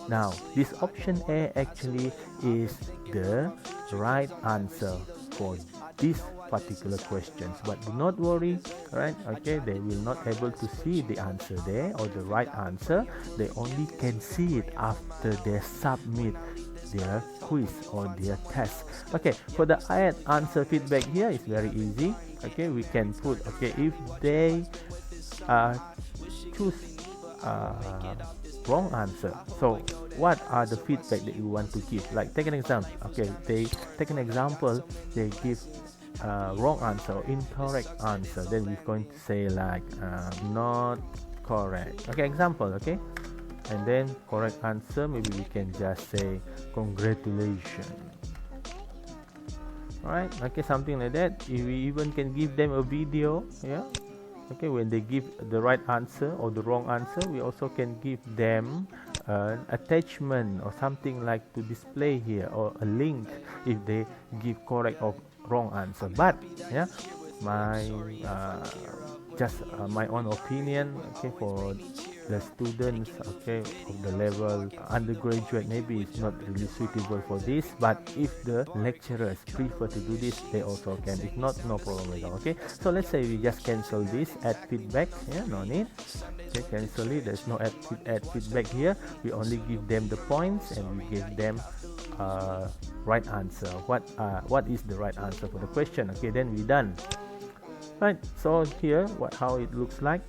Now this option A actually is the right answer for this particular questions, but do not worry, right? Okay, they will not able to see the answer there or the right answer. They only can see it after they submit their quiz or their test. Okay, for the add answer feedback here is very easy. Okay, we can put, okay, if they choose wrong answer, so what are the feedback that you want to give? Like, take an example. Okay, they take an example, they give wrong answer or incorrect answer, then we're going to say like not correct. Okay, example. Okay, and then correct answer, maybe we can just say congratulations. Right, okay, something like that. If we even can give them a video, yeah. Okay, when they give the right answer or the wrong answer, we also can give them an attachment or something like to display here, or a link if they give correct or wrong answer. But yeah, my just my own opinion, okay, for the students, okay, of the level undergraduate, maybe it's not really suitable for this, but if the lecturers prefer to do this, they also can. If not, no problem at all. Okay, so let's say we just cancel this add feedback. Yeah, no need. Okay, cancel it. There's no add feedback here. We only give them the points and we give them right answer. What is the right answer for the question? Okay, then we're done. Right, so here how it looks like.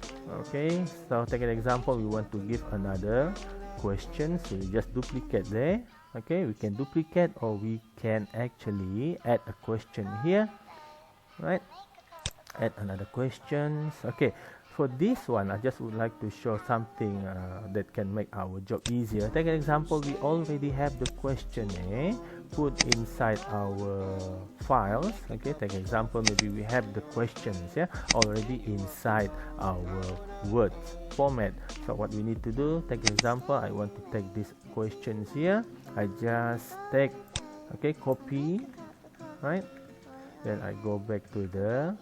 Okay, so take an example, we want to give another question, so we just duplicate there. Okay, we can duplicate, or we can actually add a question here. Right, add another questions. Okay, for this one I just would like to show something that can make our job easier. Take an example, we already have the question put inside our files. Okay, take an example, maybe we have the questions already inside our Word format. So what we need to do, take an example, I want to take these questions here. I just take, okay, copy, right, then I go back to the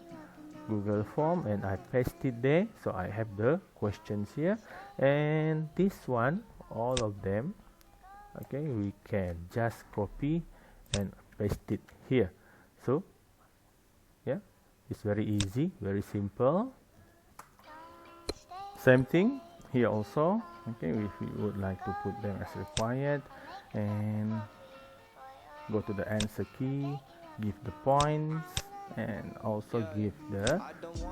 Google form and I paste it there, so I have the questions here. And this one, all of them, okay, we can just copy and paste it here. So yeah, it's very easy, very simple. Same thing here also. Okay, if we would like to put them as required, and go to the answer key, give the points, and also give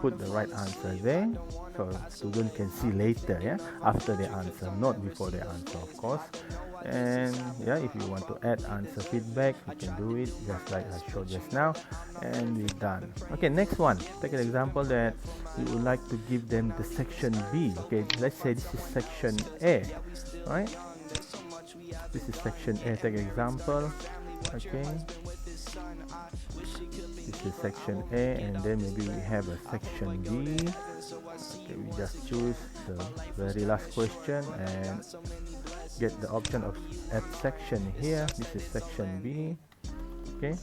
put the right answer there, so student can see later, yeah, after they answer, not before they answer, of course. And yeah, if you want to add answer feedback, you can do it just like I showed just now, and we're done. Okay, next one, take an example that we would like to give them the section B. Okay, let's say this is section A, right? This is section A. Take an example. Okay, this is section A, and then maybe we have a section B. Okay, we just choose the very last question and get the option of add section here. This is section B. Okay,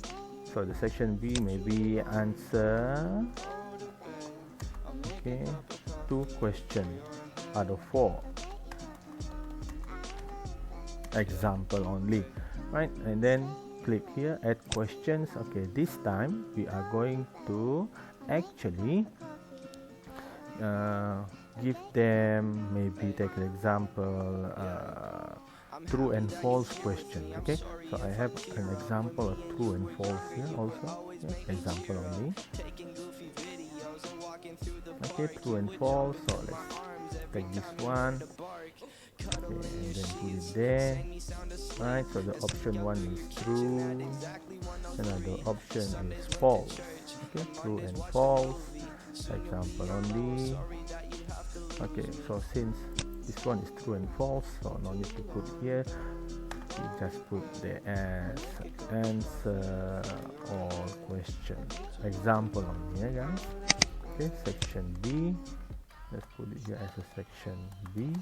so the section B maybe answer, okay, 2 questions out of 4, example only, right? And then click here, add questions. Okay, this time we are going to actually give them, maybe take an example, true and false question. Okay, so I have an example of true and false here also. Yeah, example only. Okay, true and false. So let's take this one. Okay, and then put it there. Right, so the option 1 is true, another option is false. Okay, true and false, example only. Okay, so since this one is true and false, so no need to put here, we just put the answer or question, example only, yeah, guys. Okay, section B, let's put it here as a section B.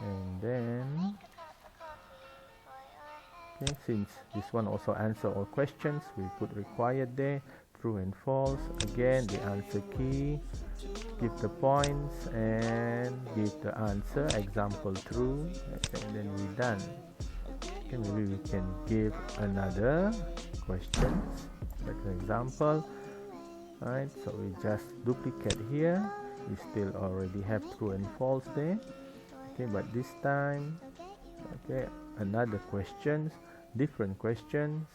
And then, okay, since this one also answer all questions, we put required there, true and false. Again, the answer key, give the points and give the answer, example true, and then we're done. Okay, maybe we can give another questions, like an example. Right, so we just duplicate here. We still already have true and false there. Okay, but this time, Okay, another questions, different questions.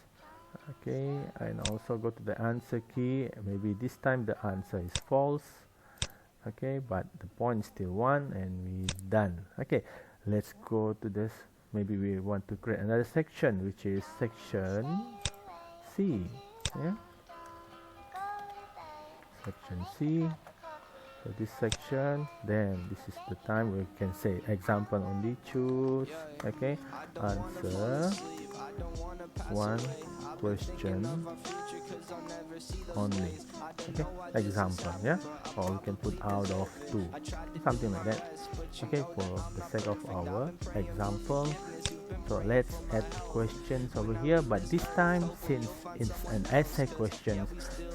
Okay, and also go to the answer key. Maybe this time the answer is false. Okay, but the point is still 1 and we done. Okay, let's go to this. Maybe we want to create another section, which is section C. Yeah, section C. So this section, then this is the time we can say example only, choose. Okay, answer one question only. Okay, example. Yeah, or we can put out of 2, something like that. Okay, for the sake of our example. So let's add the questions over here, but this time since it's an essay question,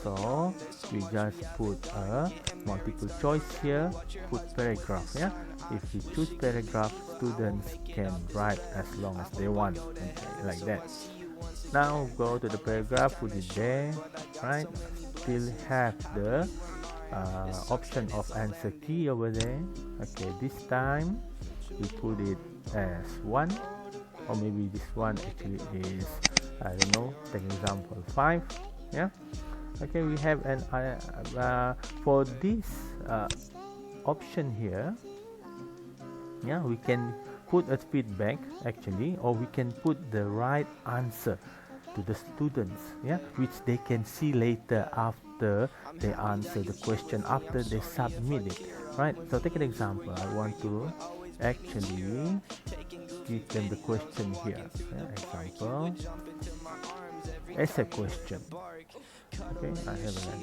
so we just put a multiple choice here, put paragraph. Yeah, if we choose paragraph, students can write as long as they want. Okay, like that. Now go to the paragraph, put it there, right? Still have the option of answer key over there. Okay, this time we put it as 1, or maybe this one actually is, I don't know, take example 5. Yeah, okay, we have an for this option here. Yeah, we can put a feedback actually, or we can put the right answer to the students, yeah, which they can see later after they answer the question, after they submit it, right? So take an example. I want to actually give them the question here. Yeah, example, essay question. Okay, I have an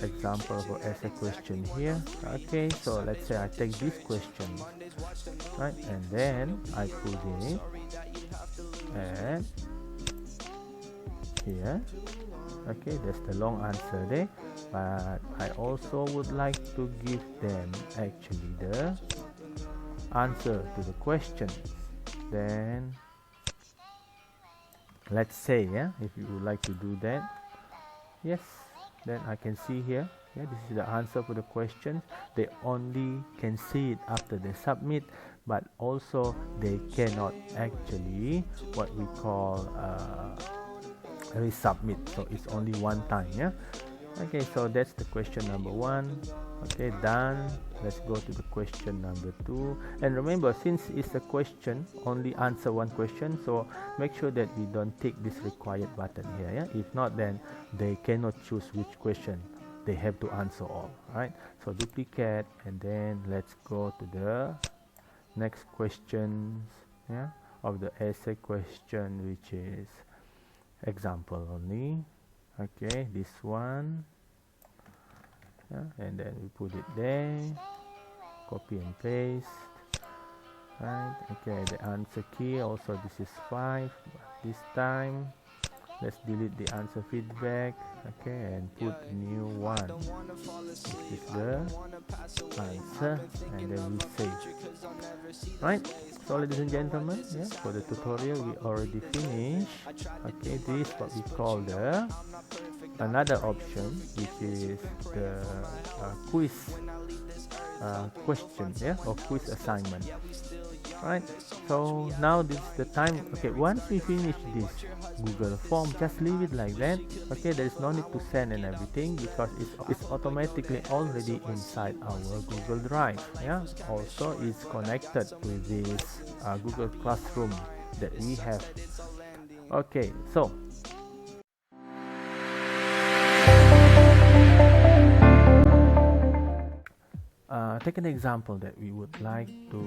example for essay question here. Okay, so let's say I take this question, right, and then I put it and here. Okay, that's the long answer there, but I also would like to give them actually the answer to the question. Then let's say, yeah, if you would like to do that, yes, then I can see here, yeah, this is the answer for the questions. They only can see it after they submit, but also they cannot actually what we call resubmit. So it's only one time. Yeah, okay, so that's the question number 1. Okay, done. Let's go to the question number 2. And remember, since it's a question, only answer one question, so make sure that we don't tick this required button here. Yeah, if not, then they cannot choose which question. They have to answer all. Right, so duplicate, and then let's go to the next questions, yeah, of the essay question, which is example only. Okay, this one. Yeah, and then we put it there, copy and paste. Right, okay, the answer key also, this is 5, but this time let's delete the answer feedback. Okay, and put new one. This is the answer, and then we save. Right, so ladies and gentlemen, yeah, for the tutorial we already finished. Okay, this is what we call the another option, which is the quiz question, yeah, or quiz assignment. Right, so now this is the time. Okay, once we finish this Google form, just leave it like that. Okay, there is no need to send and everything, because it's automatically already inside our Google Drive. Yeah, also is connected to this Google Classroom that we have. Okay, so take an example that we would like to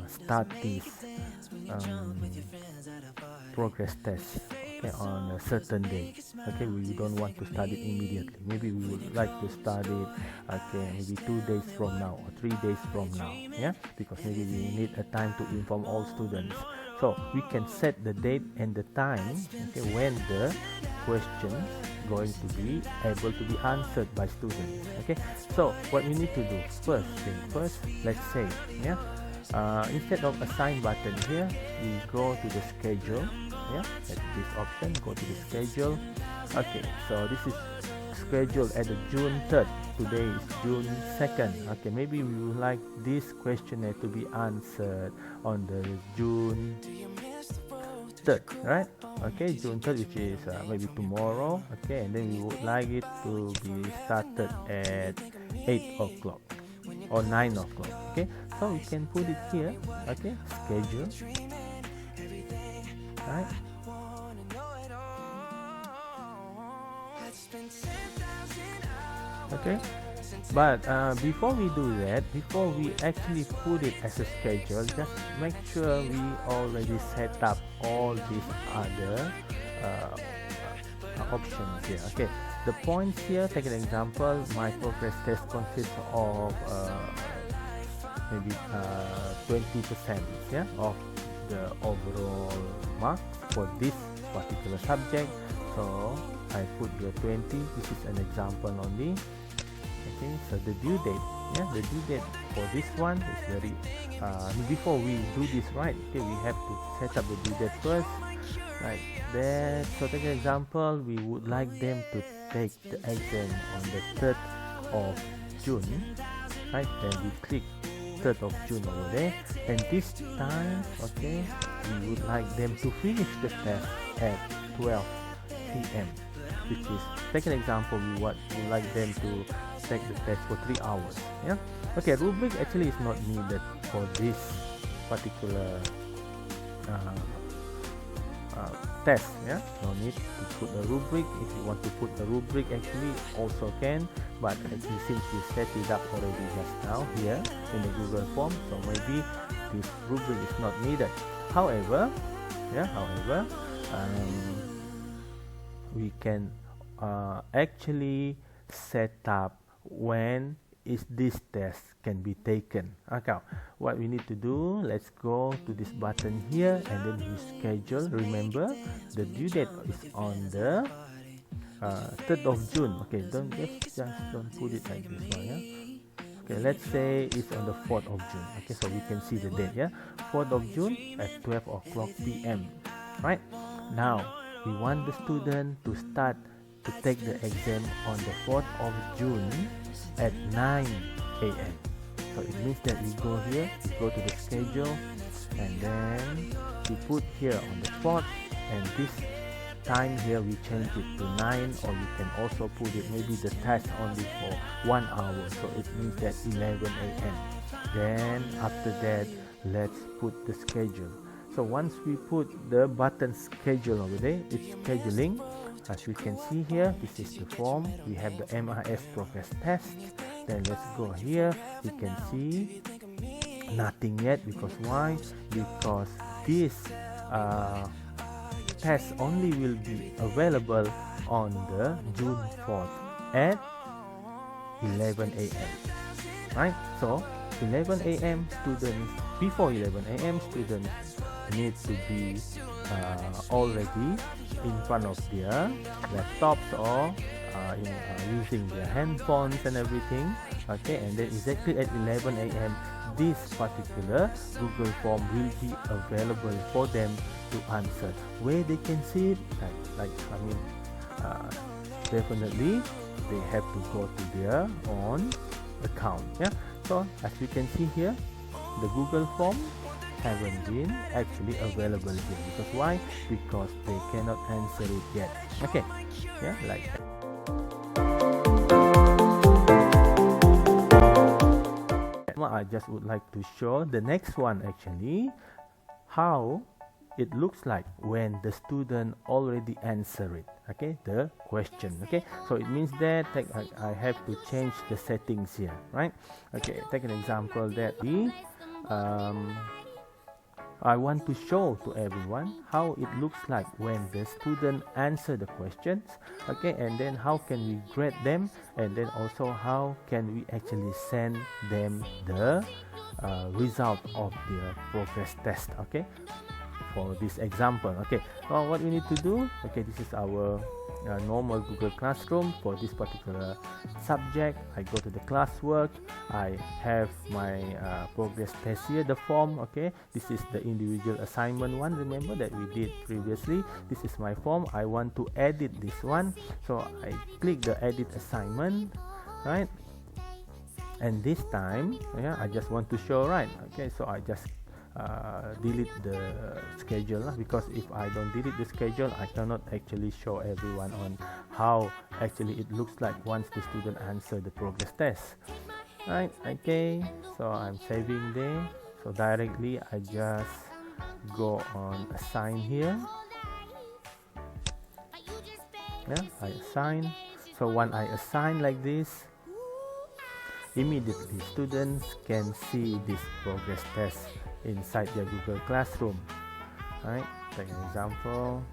start this progress test, okay, on a certain day. Okay, we don't want to start it immediately. Maybe we would like to start it, okay, maybe 2 days from now or 3 days from now. Yeah, because maybe we need a time to inform all students. So we can set the date and the time, okay, when the questions going to be able to be answered by students. Okay, so what we need to do, first thing first, let's say, yeah, instead of assign button here, we go to the schedule. Yeah, at this option, go to the schedule. Okay, so this is scheduled at the June 3rd today is June 2nd. Okay, maybe we would like this questionnaire to be answered on the June 3rd, right? Okay, June 3rd, which is maybe tomorrow. Okay, and then we would like it to be started at 8 o'clock or 9 o'clock. Okay, so we can put it here. Okay, schedule, right? Okay, but before we do that, before we actually put it as a schedule, just make sure we already set up all these other options here. Okay, the points here, take an example, my progress test consists of maybe 20% yeah, of the overall marks for this particular subject. So I put the 20. This is an example only. Okay, so the due date, yeah, the due date for this one is very before we do this, right? Okay, we have to set up the due date first, right there. So take an example, we would like them to take the exam on the 3rd of June, right? Then we click 3rd of June over there, and this time, okay, we would like them to finish the test at 12 p.m. which is, take an example, we would like them to take the test for 3 hours. Yeah, okay, rubric actually is not needed for this particular test. Yeah, no need to put a rubric. If you want to put a rubric, actually also can, but actually since we set it up already just now here in the Google form, so maybe this rubric is not needed. However, yeah, we can actually set up when is this test can be taken. Okay, what we need to do, let's go to this button here and then we schedule. Remember, the due date is on the 3rd of June. Okay, just don't put it like this one. Yeah, okay, let's say it's on the 4th of June. Okay, so we can see the date. Yeah, 4th of June at 12 o'clock p.m. right now, we want the student to start to take the exam on the 4th of June at 9 a.m. So it means that we go here, we go to the schedule, and then we put here on the 4th, and this time here we change it to 9, or you can also put it maybe the test only for 1 hour, so it means that 11 a.m. Then after that, let's put the schedule. So once we put the button schedule over there, it's scheduling. As you can see here, this is the form. We have the MIS progress test. Then let's go here. You can see nothing yet, because why? Because this test only will be available on the June 4th at 11 a.m. right? So 11 a.m. students, before 11 a.m. students need to be already in front of their laptops or using their handphones and everything. Okay, and then exactly at 11 a.m. this particular Google form will be available for them to answer. Where they can see it, definitely they have to go to their own account. Yeah, so as you can see here, the Google form haven't been actually available here, because why? Because they cannot answer it yet. Okay, yeah, like that. I just would like to show the next one, actually, how it looks like when the student already answer it. Okay, the question. Okay, so it means that I have to change the settings here, right? Okay, take an example that I want to show to everyone how it looks like when the student answer the questions. Okay, and then how can we grade them, and then also how can we actually send them the result of their progress test. Okay, for this example. Okay, well, what we need to do, okay, this is our normal Google Classroom for this particular subject. I go to the classwork, I have my progress test here, the form. Okay, this is the individual assignment one, remember that we did previously. This is my form. I want to edit this one, so I click the edit assignment, right? And this time, yeah, I just want to show, right? Okay, so I just delete the schedule, because if I don't delete the schedule, I cannot actually show everyone on how actually it looks like once the student answer the progress test, right? Okay, so I'm saving there. So directly I just go on assign here. Yeah, I assign. So when I assign like this, immediately students can see this progress test inside their Google Classroom. Right, take an example.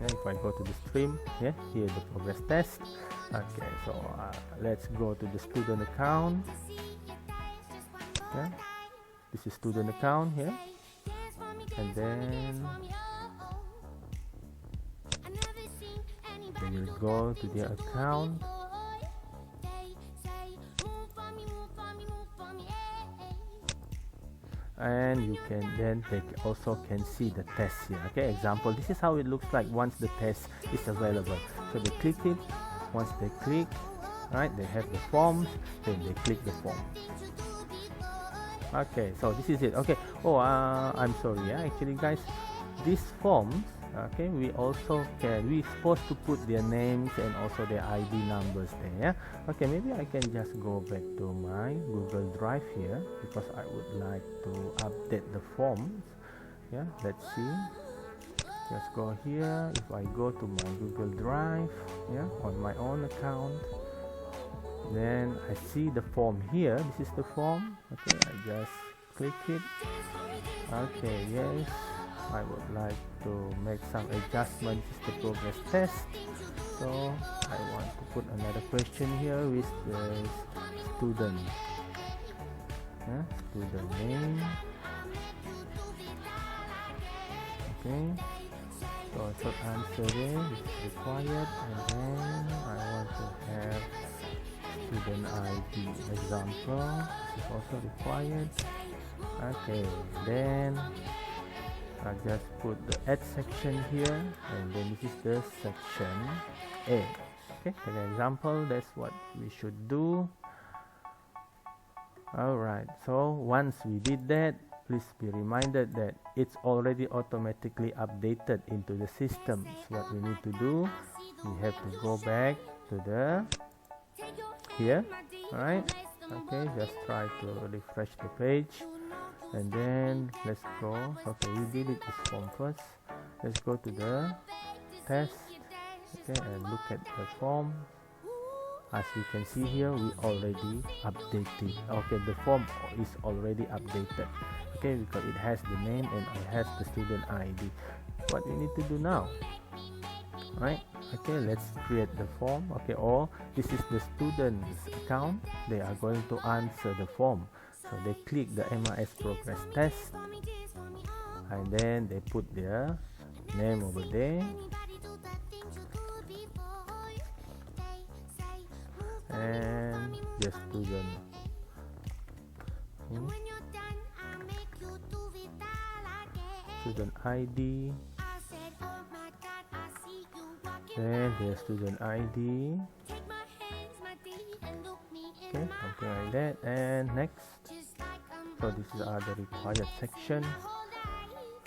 Yeah, if I go to the stream, yeah, here the progress test. Okay, so let's go to the student account. Yeah, this is student account here, and then they will go to their account. And you can then also can see the test here. Okay, example, this is how it looks like once the test is available. So they click it. Once they click, right, they have the forms, then they click the form. Okay, so this is it. Okay, I'm sorry, yeah, actually guys, these forms, okay, we supposed to put their names and also their ID numbers there, yeah? Okay, maybe I can just go back to my Google Drive here, because I would like to update the forms. Yeah, let's see. Let's go here. If I go to my Google Drive, yeah, on my own account, then I see the form here. This is the form. Okay, I just click it. Okay, yes, I would like to make some adjustments. This is the progress test. So I want to put another question here with the student. Yeah, student name. Okay, so short answer there is required, and then I want to have student ID example. This is also required. Okay, then I just put the add section here, and then this is the section A. Okay, for example, that's what we should do. Alright, so once we did that, please be reminded that it's already automatically updated into the system. So what we need to do, we have to go back to the here. Alright, okay, just try to refresh the page. And then let's go. Okay, we delete this form first. Let's go to the test. Okay, and look at the form. As you can see here, we already updated. Okay, the form is already updated. Okay, because it has the name and it has the student ID. What we need to do now? Right? Okay, let's create the form. Okay, or this is the student's account. They are going to answer the form. So they click the MRS progress test, and then they put their name over there, and the student student ID, then the student ID. Okay, something like that, and next. So this is the required section.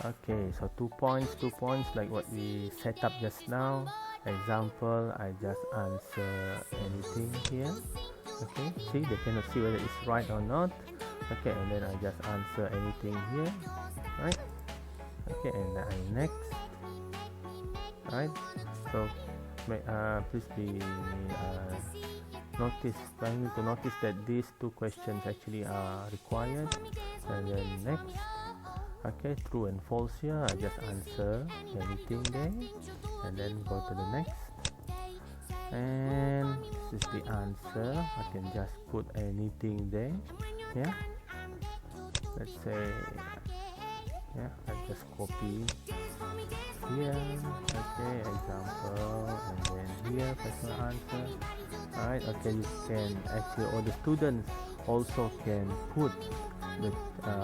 Okay, so 2 points, like what we set up just now. Example, I just answer anything here. Okay, see, they cannot see whether it's right or not. Okay, and then I just answer anything here, right? Okay, and I next. Right, so please be trying to notice that these two questions actually are required. And then next. Okay, true and false here, I just answer anything there, and then go to the next. And this is the answer. I can just put anything there. Yeah, let's say, yeah, I just copy here. Okay, example, and then here personal answer. Alright, okay, you can actually, or the students also can put the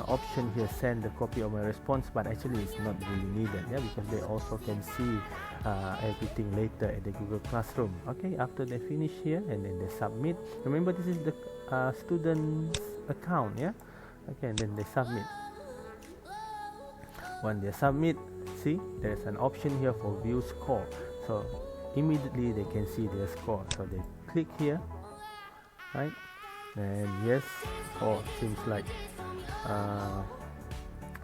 option here, send the copy of my response, but actually it's not really needed, yeah, because they also can see everything later at the Google Classroom. Okay, after they finish here and then they submit. Remember, this is the student's account, yeah. Okay, and then they submit. When they submit, see there's an option here for view score, so immediately they can see their score. So they click here, right, and yes, oh, seems like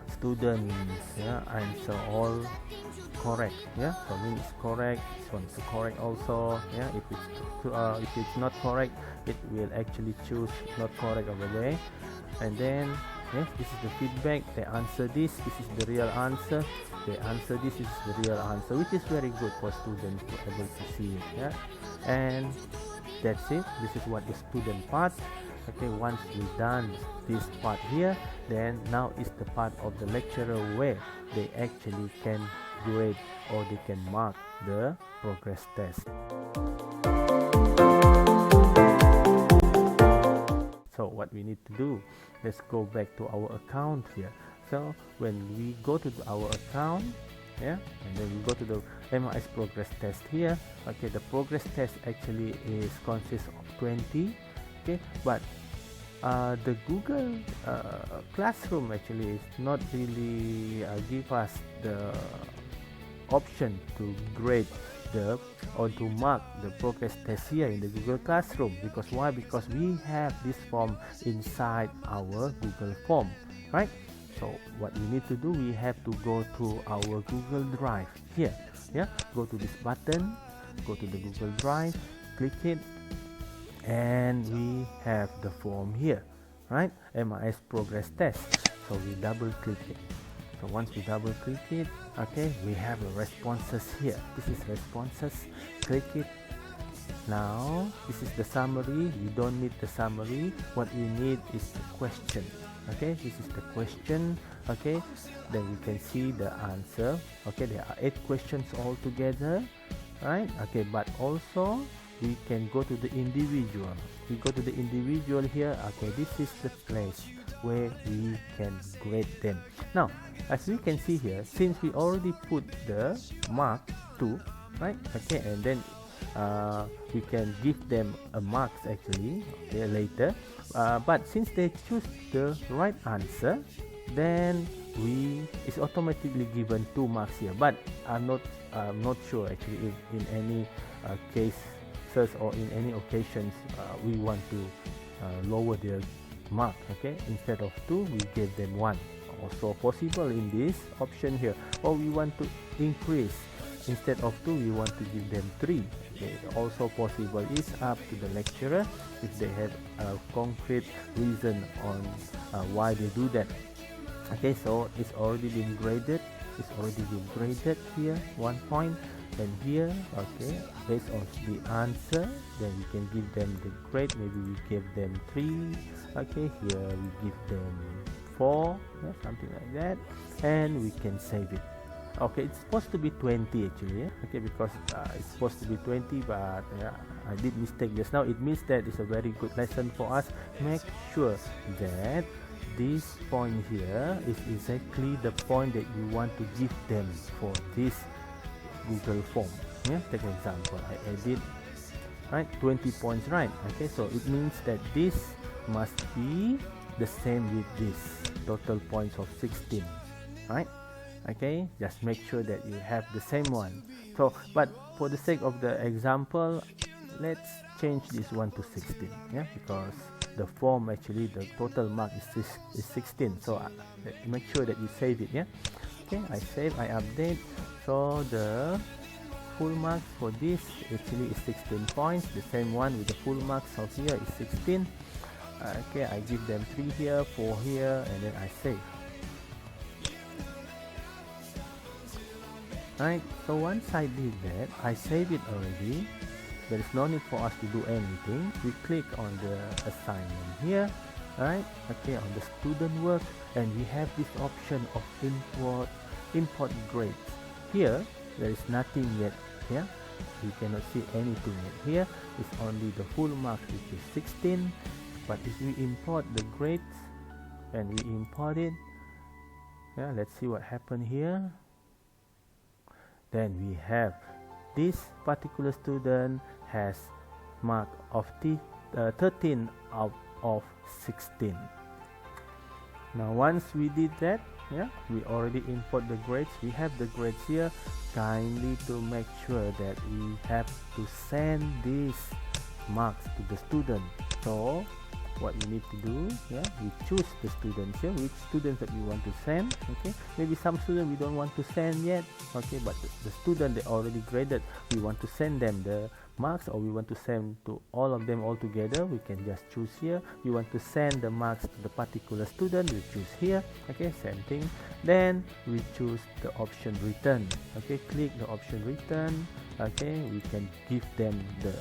students, yeah, answer all correct, yeah, so means it's correct. This one is correct also, yeah. If it's not correct, it will actually choose not correct over there. And then yes, this is the feedback. They answer this is the real answer. They answer this is the real answer, which is very good for students to be able to see it, yeah. And that's it. This is what the student part. Okay, once we done this part here, then now is the part of the lecturer where they actually can grade or they can mark the progress test. So what we need to do, let's go back to our account here. So when we go to our account, yeah, and then we go to the MIS progress test here. Okay, the progress test actually consists of 20. Okay, but the Google Classroom actually is not really give us the option to grade or to mark the progress test here in the Google Classroom. Because why? Because we have this form inside our Google form, right? So what we need to do, we have to go to our Google Drive here, yeah. Go to this button, go to the Google Drive, click it, and we have the form here, right? MIS progress test. So we double click it. So once we double click it, okay, we have the responses here. This is responses. Click it. Now this is the summary. You don't need the summary. What you need is the question. Okay, this is the question. Okay, then you can see the answer. Okay, there are 8 questions altogether, right? Okay, but also we can go to the individual. We go to the individual here. Okay, this is the place where we can grade them. Now, as we can see here, since we already put the mark 2, right? Okay, and then we can give them a marks actually, okay, later. But since they choose the right answer, then it's automatically given 2 marks here. But I'm not sure actually if in any cases or in any occasions we want to lower their mark. Okay, instead of 2 we give them 1. Also possible in this option here. Or we want to increase, instead of 2 we want to give them 3. Okay, also possible. It's up to the lecturer if they have a concrete reason on why they do that. Okay, so it's already been graded. It's already been graded here 1 point, and here, okay, based on the answer, then we can give them the grade. Maybe we give them 3. Okay, here we give them 4, yeah, something like that, and we can save it. Okay, it's supposed to be 20 actually, yeah? Okay, because it's supposed to be 20, but I did mistake just now. It means that it's a very good lesson for us. Make sure that this point here is exactly the point that you want to give them for this Google form. Yeah, take an example. I edit, right, 20 points, right? Okay, so it means that this must be the same with this total points of 16, right? Okay, just make sure that you have the same one. So, but for the sake of the example, let's change this one to 16, yeah, because the form actually the total mark is 16. So make sure that you save it, yeah. Okay, I save, I update. So the full marks for this actually is 16 points. The same one with the full marks of here is 16. Okay, I give them 3 here, 4 here, and then I save. Right, so once I did that, I save it already. There is no need for us to do anything. We click on the assignment here, right? Okay, on the student work, and we have this option of import grades. Here, there is nothing yet here. You cannot see anything yet here. It's only the full mark, which is 16. But if we import the grades, and we import it. Yeah, let's see what happened here. Then we have this particular student has mark of 13 out of 16. Now once we did that, yeah, we already import the grades. We have the grades here. Kindly to make sure that we have to send these marks to the student. So what we need to do, yeah, we choose the students here, which students that we want to send. Okay, maybe some student we don't want to send yet, okay, but the student they already graded, we want to send them the marks, or we want to send to all of them all together. We can just choose here. We want to send the marks to the particular student, we choose here. Okay, same thing. Then we choose the option return. Okay, click the option return. Okay, we can give them the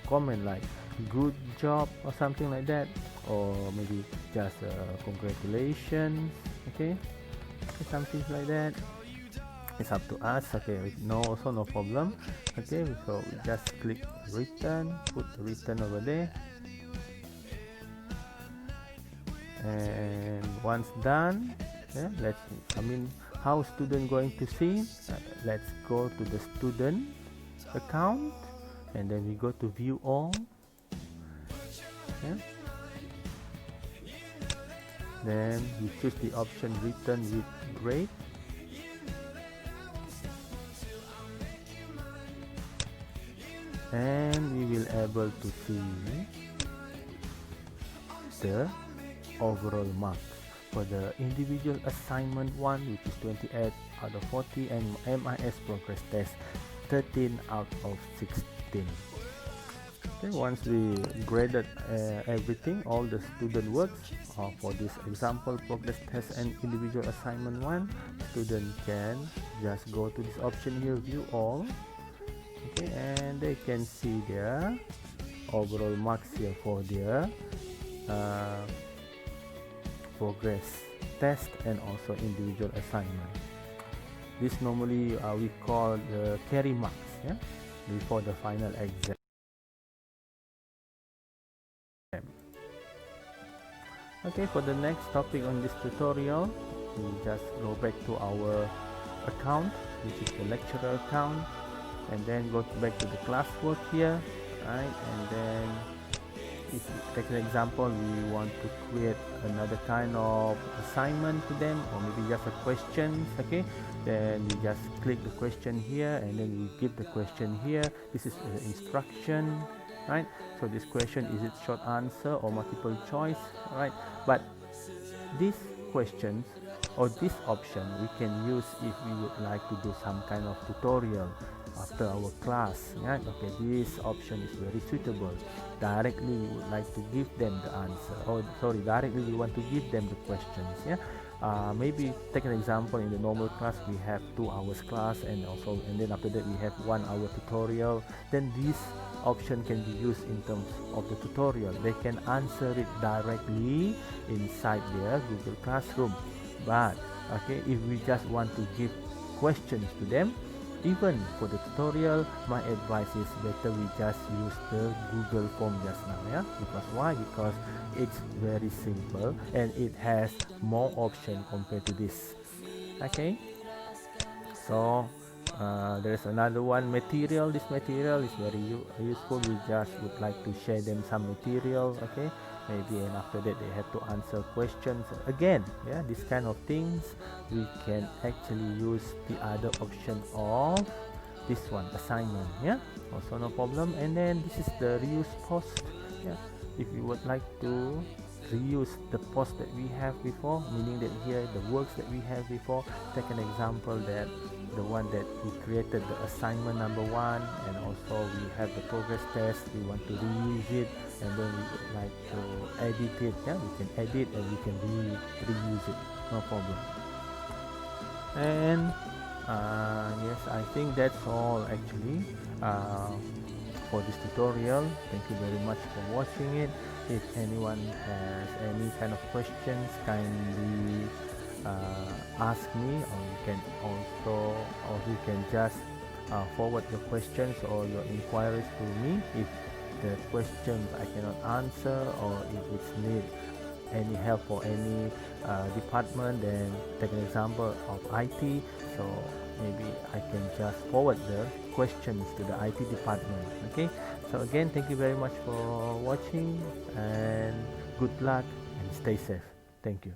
comment like good job or something like that, or maybe just congratulations. Okay, something like that. It's up to us. Okay, no, also no problem. Okay, so we just click return, put the return over there, and once done, yeah, how student going to see? Let's go to the student account, and then we go to view all. Yeah. Then we choose the option return with grade. And we will able to see the overall marks for the individual assignment 1, which is 28 out of 40, and MIS progress test 13 out of 16. Okay, once we graded everything, all the student works for this example progress test and individual assignment 1, student can just go to this option here, view all. Okay, and they can see their overall marks here for their progress test and also individual assignment. This normally we call the carry marks, yeah, before the final exam. Okay, for the next topic on this tutorial, we just go back to our account, which is the lecturer account, and then go back to the classwork here, right? And then if you take an example, we want to create another kind of assignment to them, or maybe just a question. Okay, then we just click the question here, and then we give the question here. This is the instruction, right? So this question, is it short answer or multiple choice, right? But these questions or this option we can use if we would like to do some kind of tutorial after our class, right? Okay, this option is very suitable. Directly we would like to give them the answer, or sorry, directly we want to give them the questions. Yeah, maybe take an example, in the normal class we have 2 hours class, and then after that we have 1 hour tutorial. Then this option can be used in terms of the tutorial. They can answer it directly inside their Google Classroom. But okay, if we just want to give questions to them, even for the tutorial, my advice is better we just use the Google form just now. Yeah, because why? Because it's very simple and it has more option compared to this. Okay, so there's another one, material. This material is very useful. We just would like to share them some material. Okay, maybe, and after that they have to answer questions again. Yeah, this kind of things we can actually use the other option of this one, assignment. Yeah, also no problem. And then this is the reuse post. Yeah, if you would like to reuse the post that we have before, meaning that here the works that we have before, take an example that the one that we created, the assignment number 1, and also we have the progress test, we want to reuse it, and then we would like to edit it. Yeah, we can edit and we can reuse it, no problem. And yes, I think that's all actually for this tutorial. Thank you very much for watching it. If anyone has any kind of questions, kindly ask me, or you can also, or you can just forward your questions or your inquiries to me. If the questions I cannot answer, or if it's need any help for any department, then take an example of IT. So maybe I can just forward the questions to the IT department. Okay, so again, thank you very much for watching, and good luck and stay safe. Thank you.